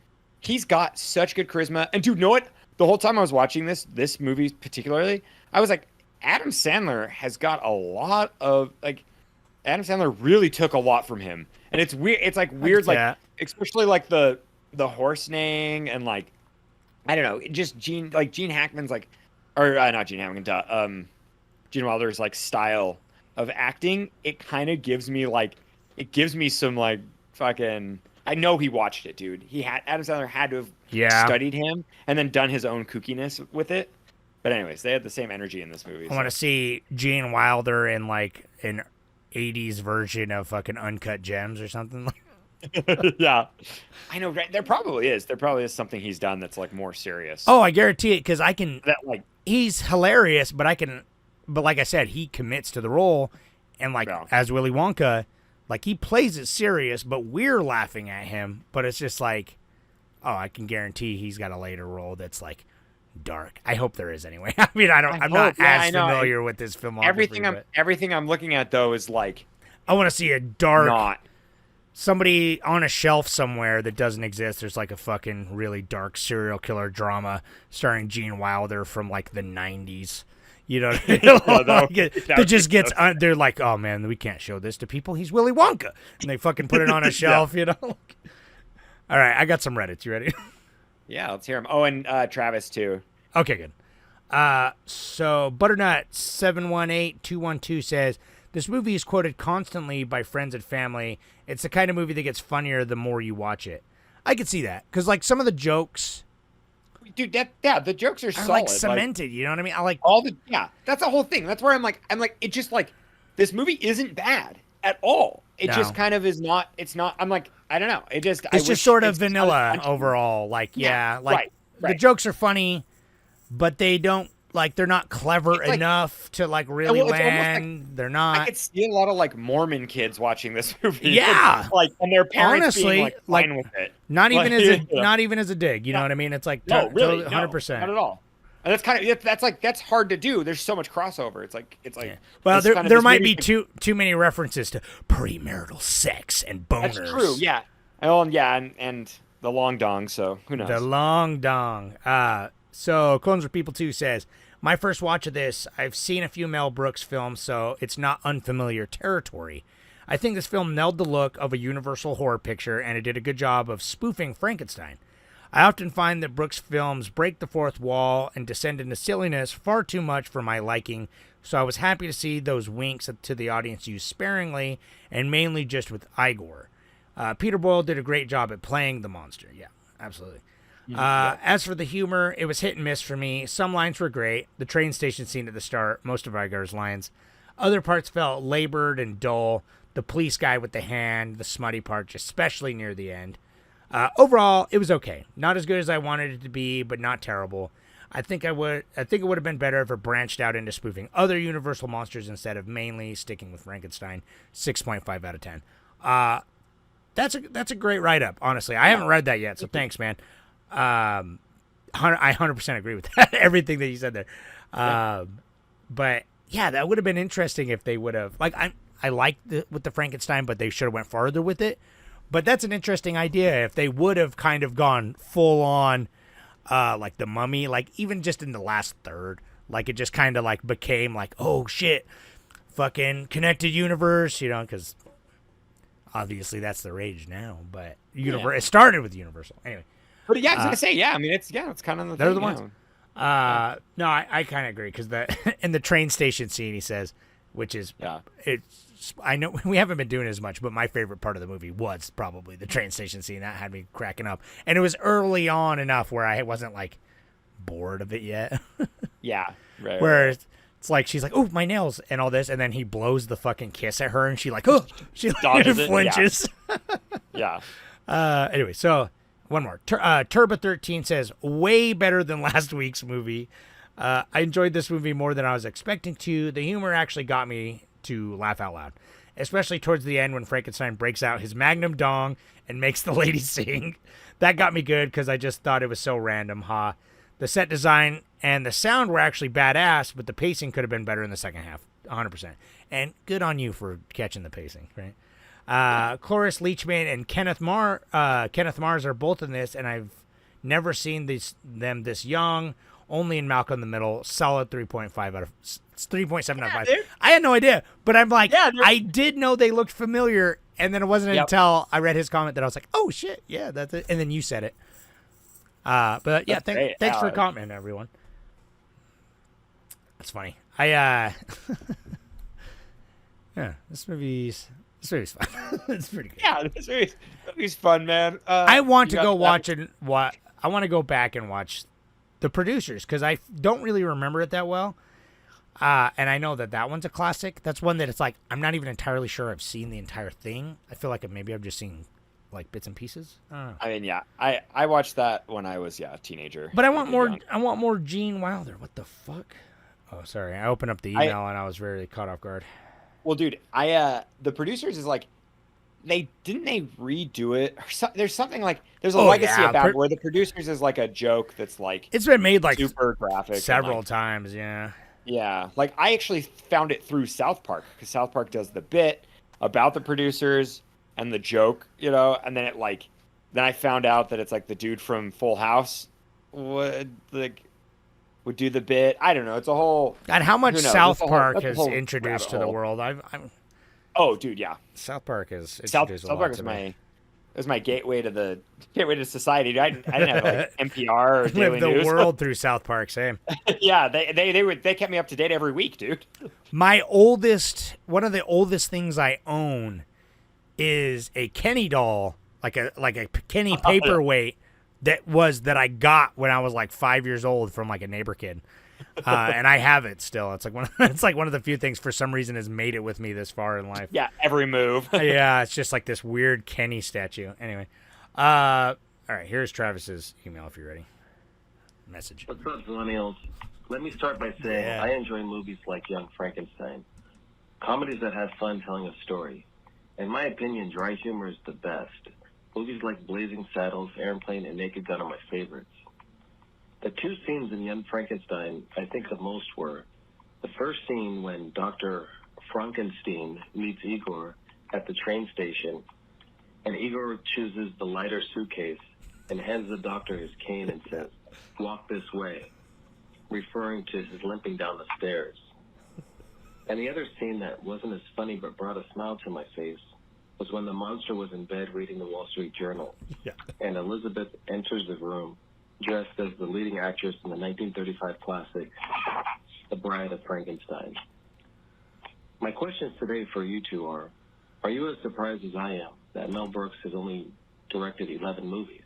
got such good charisma, and dude, know what? The whole time I was watching this movie particularly, I was like, Adam Sandler has got a lot of Adam Sandler really took a lot from him, and it's weird. It's like weird, like especially like the horse neighing and like I don't know, just Gene Hackman's not Gene Hackman, Gene Wilder's like style of acting. It kind of gives me some like fucking. I know he watched it, dude. Adam Sandler had to have studied him and then done his own kookiness with it. But anyways, they had the same energy in this movie. I want to see Gene Wilder in like an 80s version of fucking Uncut Gems or something. Yeah, I know. Right? There probably is something he's done that's like more serious. Oh, I guarantee it, because I can. He's hilarious, but like I said, he commits to the role, and as Willy Wonka, like he plays it serious, but we're laughing at him. But it's just like, oh, I can guarantee he's got a later role that's like dark. I hope there is anyway. I mean, I'm not as familiar with this film. Everything I'm looking at though is like, I want to see a dark. Somebody on a shelf somewhere that doesn't exist. There's like a fucking really dark serial killer drama starring Gene Wilder from like the 90s. You know, they're like, oh man, we can't show this to people. He's Willy Wonka, and they fucking put it on a shelf. You know. All right, I got some Reddits. You ready? Yeah, let's hear him. Oh, and Travis too. Okay, good. So Butternut 718212 says, this movie is quoted constantly by friends and family. It's the kind of movie that gets funnier the more you watch it. I could see that, because like some of the jokes, dude, the jokes are solid, like cemented. You know what I mean? I like that's the whole thing. That's where I'm like, it just like this movie isn't bad at all. It just kind of is not. It's not. I'm like, I don't know. It's just sort of vanilla overall. Like the jokes are funny, but they don't. Like, they're not clever enough to, like, really land. They're not. I could see a lot of, like, Mormon kids watching this movie. Yeah. And their parents honestly, being, fine with it. Not even as a dig. You know what I mean? It's like, no, really, 100%. Not at all. And that's hard to do. There's so much crossover. It's like. Yeah. Well, there might be too many references to premarital sex and boners. That's true, yeah. And the long dong, so who knows? The long dong. So, Clones for People 2 says, my first watch of this, I've seen a few Mel Brooks films, so it's not unfamiliar territory. I think this film nailed the look of a universal horror picture, and it did a good job of spoofing Frankenstein. I often find that Brooks' films break the fourth wall and descend into silliness far too much for my liking, so I was happy to see those winks to the audience used sparingly, and mainly just with Igor. Peter Boyle did a great job at playing the monster. Yeah, absolutely. As for the humor, it was hit and miss for me. Some lines were great. The train station scene at the start, most of Igor's lines. Other parts felt labored and dull. The police guy with the hand, the smutty part, especially near the end. Overall, it was okay. Not as good as I wanted it to be, but not terrible. I think it would have been better if it branched out into spoofing other Universal monsters instead of mainly sticking with Frankenstein. 6.5 out of 10. That's a great write-up, honestly. I haven't read that yet, so thanks, man. I 100% agree with that. Everything that you said there. But yeah, that would have been interesting if they would have, like, I liked with the Frankenstein, but they should have went farther with it. But that's an interesting idea if they would have kind of gone full on, like the Mummy, like even just in the last third, like it just kind of like became like, oh shit, fucking connected universe, you know, because obviously that's the rage now. But it started with Universal anyway. But yeah, I was gonna say, yeah. I mean, it's kind of the They're thing, the ones. yeah. No, I kind of agree because in the train station scene, he says, which is Yeah. it's. I know we haven't been doing it as much, but my favorite part of the movie was probably the train station scene. That had me cracking up, and it was early on enough where I wasn't like bored of it yet. Yeah. Right. Where it's like she's like, "Oh, my nails," and all this, and then he blows the fucking kiss at her, and she like, "Oh," she Dodges it, flinches. Yeah. Anyway, so one more. Turbo13 says, way better than last week's movie. I enjoyed this movie more than I was expecting to. The humor actually got me to laugh out loud, especially towards the end when Frankenstein breaks out his magnum dong and makes the lady sing. That got me good because I just thought it was so random, ha. The set design and the sound were actually badass, but the pacing could have been better in the second half, 100%. And good on you for catching the pacing, right? Cloris Leachman and Kenneth Mars are both in this, and I've never seen them this young. Only in Malcolm in the Middle. Solid 3.7 out of 5. I had no idea, but I'm like, I did know they looked familiar, and then it wasn't until I read his comment that I was like, oh shit, yeah, that's it. And then you said it. But yeah, thanks for commenting, everyone. That's funny. Yeah, this movie's fun. It's pretty good. Yeah, this movie's fun, man. I want to go watch it. I want to go back and watch The Producers because I don't really remember it that well. And I know that one's a classic. That's one that it's like I'm not even entirely sure I've seen the entire thing. I feel like maybe I've just seen like bits and pieces. I don't know. I mean, yeah, I watched that when I was a teenager. But I want more. Young. I want more Gene Wilder. What the fuck? Oh, sorry. I opened up the email and I was very caught off guard. Well, dude, The Producers is like, they redo it? Or there's something like there's a legacy about it where The Producers is like a joke that's like it's been made like super graphic several times. Yeah. Yeah, like I actually found it through South Park because South Park does the bit about The Producers and the joke, and then then I found out that it's like the dude from Full House would do the bit. I don't know. It's a whole. And how much South Park has introduced to the world? Oh, dude, yeah. South Park is South Park is my gateway to society. I didn't have like NPR or Daily the News. World through South Park. Same. Yeah, they kept me up to date every week, dude. One of the oldest things I own is a Kenny doll, like a Kenny paperweight that I got when I was like 5 years old from like a neighbor kid. And I have it still. It's like one of the few things for some reason has made it with me this far in life. Yeah, every move. Yeah, it's just like this weird Kenny statue. Anyway, all right. Here's Travis's email if you're ready. Message. What's up, millennials? Let me start by saying I enjoy movies like Young Frankenstein, comedies that have fun telling a story. In my opinion, dry humor is the best. Movies like Blazing Saddles, Airplane, and Naked Gun are my favorites. The two scenes in Young Frankenstein I think the most were the first scene when Dr. Frankenstein meets Igor at the train station, and Igor chooses the lighter suitcase and hands the doctor his cane and says, "Walk this way," referring to his limping down the stairs. And the other scene that wasn't as funny but brought a smile to my face was when the monster was in bed reading the Wall Street Journal, and Elizabeth enters the room dressed as the leading actress in the 1935 classic, The Bride of Frankenstein. My questions today for you two are you as surprised as I am that Mel Brooks has only directed 11 movies?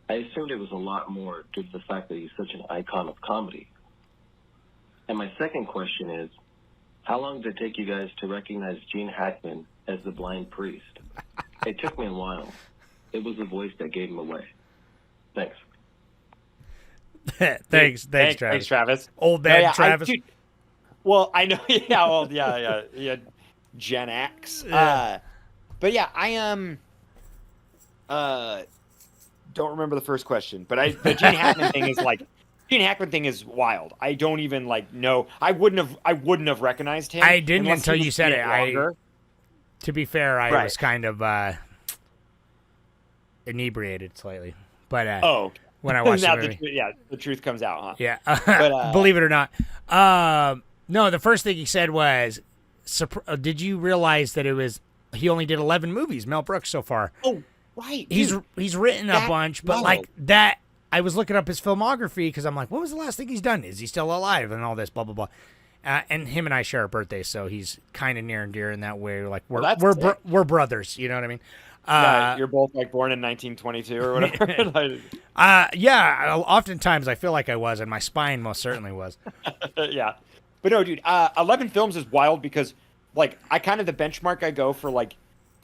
I assumed it was a lot more due to the fact that he's such an icon of comedy. And my second question is, how long did it take you guys to recognize Gene Hackman as the blind priest? It took me a while. It was the voice that gave him away. Thanks. Thanks, Travis. Thanks, Travis. Old man Travis. Well, I know. Yeah, well, yeah. Gen X. But yeah, I am. Don't remember the first question, but the Gene Hackman thing is like. Gene Hackman thing is wild. I don't even know. I wouldn't have recognized him. I didn't until you said it. To be fair, I was kind of inebriated slightly, but when I watched the movie, the truth comes out, huh? Yeah, but, believe it or not. No, the first thing he said was, "Did you realize that he only did 11 movies, Mel Brooks so far?" Oh, Right. He's written a that bunch, but wild. like that. I was looking up his filmography because I'm like, what was the last thing he's done? Is he still alive? And all this, blah blah blah. And him and I share a birthday, so he's kind of near and dear in that way. Like we're brothers, you know what I mean? You're both like born in 1922 or whatever. Yeah. Oftentimes I feel like I was, and my spine most certainly was. Yeah, but no, dude. 11 films is wild because like I kind of the benchmark I go for like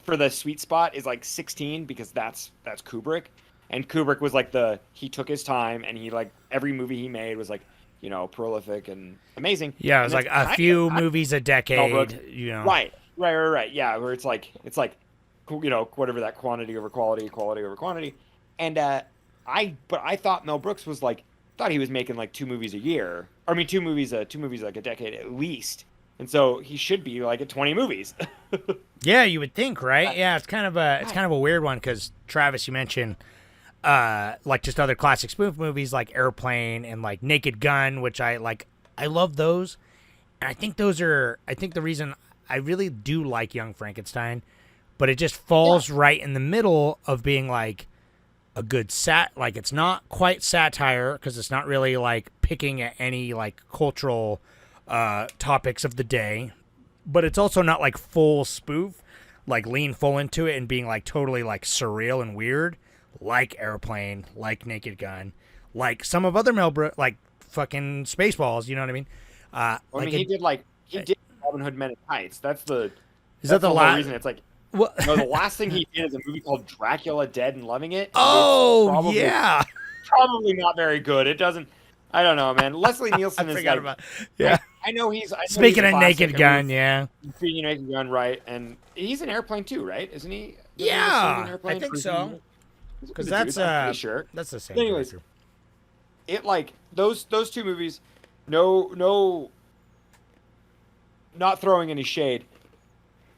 for the sweet spot is like 16 because that's Kubrick. And Kubrick was like he took his time and he like every movie he made was like, you know, prolific and amazing. Yeah, it was like a few movies a decade, you know. Right. Yeah, where it's like, you know, whatever that quantity over quality over quantity. And I thought Mel Brooks was like, thought he was making like 2 movies a year. Or, I mean, 2 movies like a decade at least. And so he should be like at 20 movies. Yeah, you would think, right? Yeah, it's kind of a weird one because Travis, you mentioned like just other classic spoof movies like Airplane and like Naked Gun, which I love those. And I think the reason I really do like Young Frankenstein, but it just falls right in the middle of being like a good like it's not quite satire because it's not really like picking at any like cultural topics of the day, but it's also not like full spoof, like lean full into it and being like totally like surreal and weird. Like Airplane, like Naked Gun, like some of other Mel Brooks, like fucking Spaceballs. You know what I mean? He did Robin Hood Men in Tights. That's the last reason. It's like no, the last thing he did is a movie called Dracula Dead and Loving It. Oh probably, yeah, probably not very good. It doesn't. I don't know, man. Leslie Nielsen is like. About, yeah, I know he's. Speaking of Naked Gun, yeah. Speaking of Naked Gun, right? And he's in Airplane too, right? Isn't he? Yeah, I think so. Because that's sure. That's the same. Anyways, director. it like those 2 movies. No, not throwing any shade.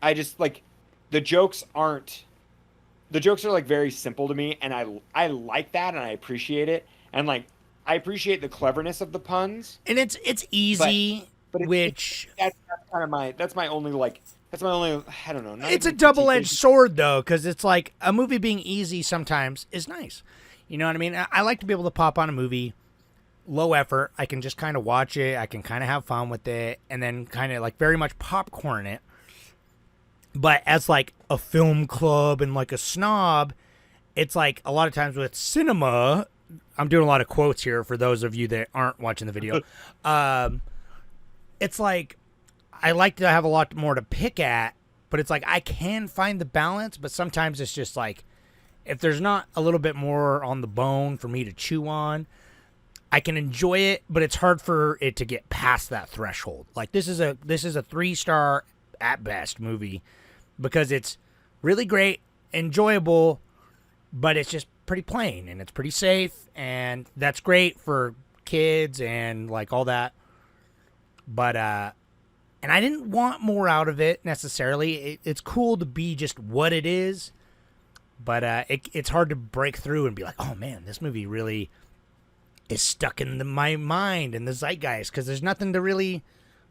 I just like the jokes are like very simple to me, and I like that and I appreciate it, and like I appreciate the cleverness of the puns. And it's easy, but which that's kind of my only like. That's my only, I don't know. It's a double-edged sword, though, because it's like a movie being easy sometimes is nice. You know what I mean? I like to be able to pop on a movie, low effort. I can just kind of watch it. I can kind of have fun with it, and then kind of like very much popcorn it. But as like a film club and like a snob, it's like a lot of times with cinema, I'm doing a lot of quotes here for those of you that aren't watching the video. It's like, I like to have a lot more to pick at, but it's like I can find the balance, but sometimes it's just like if there's not a little bit more on the bone for me to chew on, I can enjoy it, but it's hard for it to get past that threshold. Like this is a 3-star at best movie because it's really great, enjoyable, but it's just pretty plain and it's pretty safe, and that's great for kids and like all that. But and I didn't want more out of it necessarily. It's cool to be just what it is, but it's hard to break through and be like, oh man, this movie really is stuck in my mind and the zeitgeist because there's nothing to really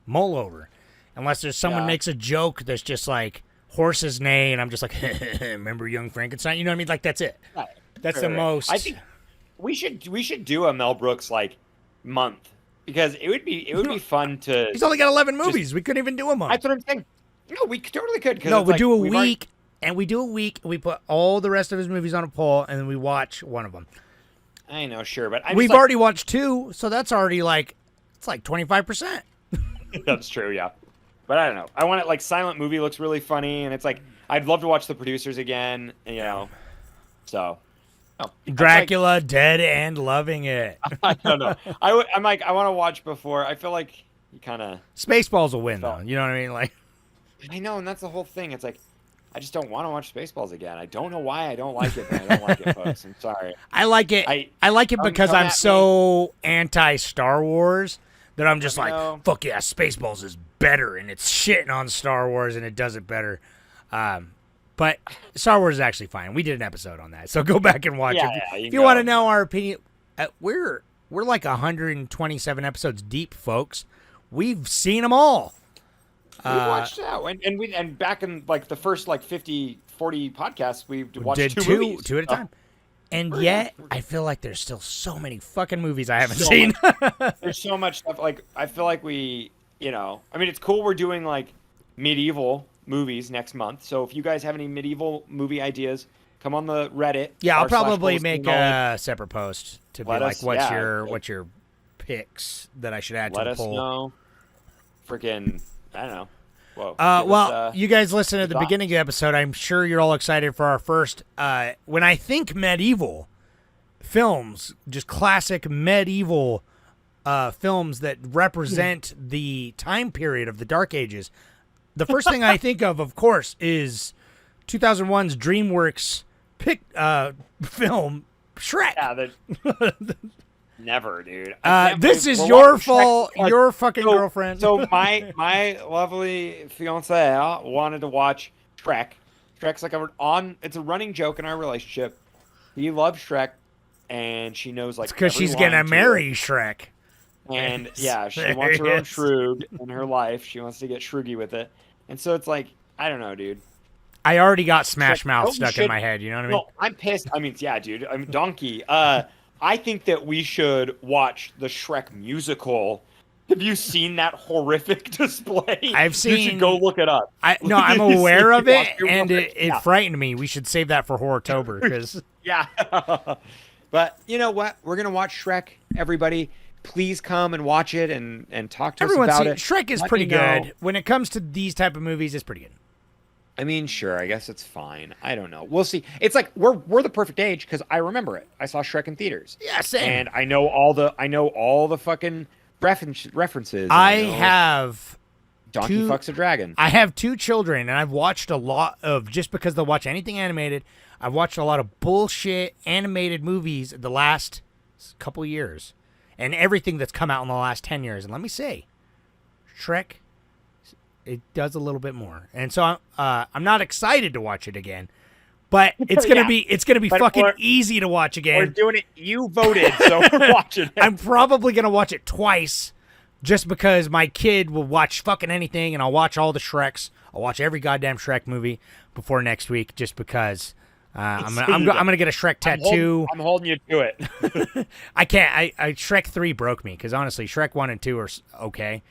mull over. Unless there's someone makes a joke that's just like horses neigh, and I'm just like, remember Young Frankenstein? You know what I mean? Like that's it. Right. That's the most. I think we should do a Mel Brooks like month. Because it would be fun to. He's only got 11 movies. We couldn't even do a month. That's what I'm saying. No, we totally could. No, we do a week, and we put all the rest of his movies on a poll, and then we watch one of them. I know, sure, but we've already watched 2, so that's already like it's like 25%. That's true, yeah. But I don't know. I want it like Silent Movie looks really funny, and it's like I'd love to watch The Producers again. You know, so. Oh, Dracula, Dead and Loving It. I don't know. I'm like, I want to watch before. I feel like you kind of... Spaceballs will win, though. You know what I mean? Like, I know, and that's the whole thing. It's like, I just don't want to watch Spaceballs again. I don't know why I don't like it, but I don't like it, folks. I'm sorry. I like it. I like it because I'm so anti-Star Wars that I'm just like, fuck yeah, Spaceballs is better, and it's shitting on Star Wars, and it does it better. But Star Wars is actually fine. We did an episode on that, so go back and watch it. Yeah, if you want to know our opinion, we're like 127 episodes deep, folks. We've seen them all. We watched that, and back in like the first like 50 40 podcasts, we watched Did two movies. two at a time. And yet, I feel like there's still so many fucking movies I haven't So seen. There's so much stuff. Like, I feel like we, I mean, it's cool we're doing, like, medieval movies next month. So if you guys have any medieval movie ideas, come on the Reddit. Yeah, I'll r// probably Coldest make Knowledge. a separate post to be Let like, us- what's yeah. what's your picks that I should add to Let the us poll? know. Freaking, I don't know. Whoa. Well, you guys listen at the thoughts. beginning of the episode. I'm sure you're all excited for our first. When I think medieval films, just classic medieval films that represent the time period of the Dark Ages, the first thing I think of course, is 2001's DreamWorks film Shrek. Yeah, never, dude. This is your fault. Your fucking So- girlfriend. So my lovely fiance wanted to watch Shrek. Shrek's like it's a running joke in our relationship. He loves Shrek, and she knows like because every she's gonna line to marry it. Shrek. And yeah, she wants her own Yes. Shroog in her life. She wants to get Shroogy with it, and so it's like I don't know, dude. I already got Smash Mouth we stuck in should- my head. You know what I mean? No, I'm pissed. I mean, yeah, dude. I'm Donkey. I think that we should watch the Shrek musical. Have you seen that horrific display? I've You seen- should go look it up. No, I'm aware of it, Watch and it. it Yeah. frightened me. We should save that for Horrortober because Yeah. But you know what? We're gonna watch Shrek. Everybody, please come and watch it and talk to everyone's us seen about it. Shrek is Let pretty me know. good. When it comes to these type of movies, it's pretty good. I mean, sure. I guess it's fine. I don't know. We'll see. It's like we're the perfect age because I remember it. I saw Shrek in theaters. Yeah, same. And I know all the fucking references. I know have Donkey two- fucks a dragon. I have two children, and I've watched a lot of, just because they'll watch anything animated, I've watched a lot of bullshit animated movies the last couple years, and everything that's come out in the last 10 years. And let me say, Shrek, it does a little bit more. And so I'm not excited to watch it again, but it's gonna Yeah. be But fucking we're- easy to watch We're again. doing it. You voted, so we're watching it. I'm probably gonna watch it twice, just because my kid will watch fucking anything, and I'll watch all the Shreks. I'll watch every goddamn Shrek movie before next week, just because I'm gonna get a Shrek tattoo. I'm holding you to it. I can't. I Shrek 3 broke me because honestly, Shrek 1 and 2 are okay,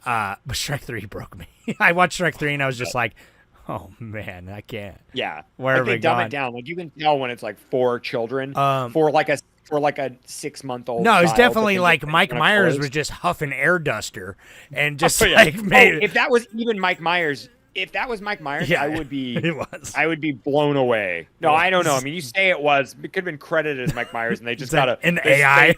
but Shrek 3 broke me. I watched Shrek 3 and I was just like, oh man, I can't. Yeah. Where have they we dumb gone? it down. Like you can tell when it's like for children, Um, for like a 6-month-old. No, it's child, definitely but like they Mike kinda Myers close. was just huffing air duster and just Oh, yeah. like made. If that was even Mike Myers, Yeah, I would be. It was. I would be blown away. No, I don't know. I mean, you say it was. It could have been credited as Mike Myers, and they just got an AI.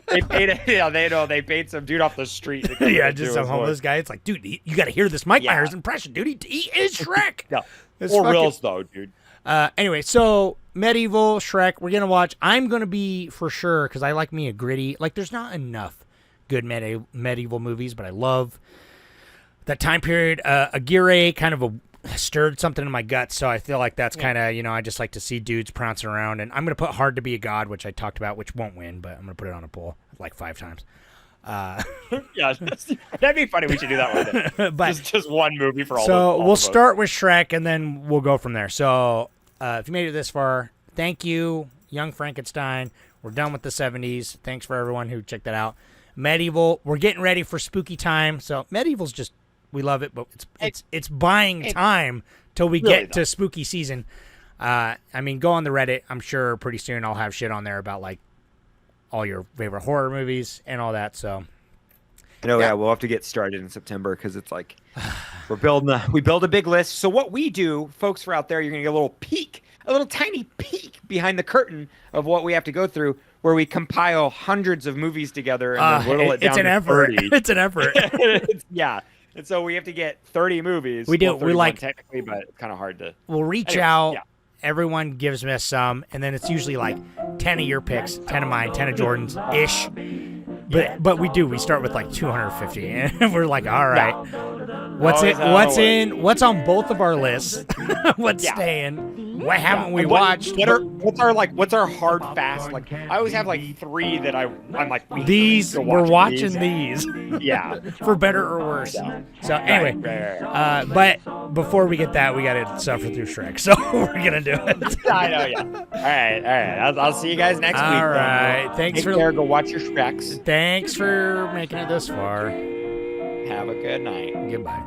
They paid. Yeah, they paid some dude off the street. To come Yeah, in and just do some his homeless voice. guy. It's like, dude, you got to hear this Mike Yeah. Myers impression, dude. He is Shrek. Yeah. It's Or fucking- reals though, dude. Anyway, so medieval Shrek, we're gonna watch. I'm gonna be for sure because I like me a gritty. Like, there's not enough good medieval movies, but I love that time period. Aguirre kind of stirred something in my guts, so I feel like that's kind of, I just like to see dudes prancing around. And I'm gonna put Hard to Be a God, which I talked about, which won't win, but I'm gonna put it on a poll like 5 times. Yeah, that'd be funny. We should do that one day. But just one movie for all. so all we'll of us. start with Shrek, and then we'll go from there. So if you made it this far, thank you, Young Frankenstein. We're done with the 70s. Thanks for everyone who checked that out. Medieval, we're getting ready for spooky time. So medieval's just, we love it, but it's buying time till we really get to spooky season. I mean, go on the Reddit. I'm sure pretty soon I'll have shit on there about like all your favorite horror movies and all that. So I know, yeah, we'll have to get started in September because it's like we build a big list. So what we do, folks, for out there, you're gonna get a little tiny peek behind the curtain of what we have to go through, where we compile hundreds of movies together and then whittle it down it's an to effort. 30. It's an effort. Yeah, and so we have to get 30 movies. We do. Well, We 31 like- technically, but it's kind of hard to. We'll reach Anyways, out. yeah. Everyone gives us some, and then it's usually like 10 of your picks, 10 of mine, 10 of Jordan's ish. But we start with like 250, and we're like, all right, what's Always on both of our lists? What's Yeah. staying? What haven't we What- watched? What's our hard fast? Like I always have like 3 that I'm like we These, have to we're watch watching these. Yeah. For better or worse. So anyway, Right. but before we get that, we got to suffer through Shrek. So we're gonna do it. I know, yeah. All right. I'll see you guys next week. All then. right. Thanks Take for care. Go watch your Shreks. Thanks for making it this far. Have a good night. Goodbye.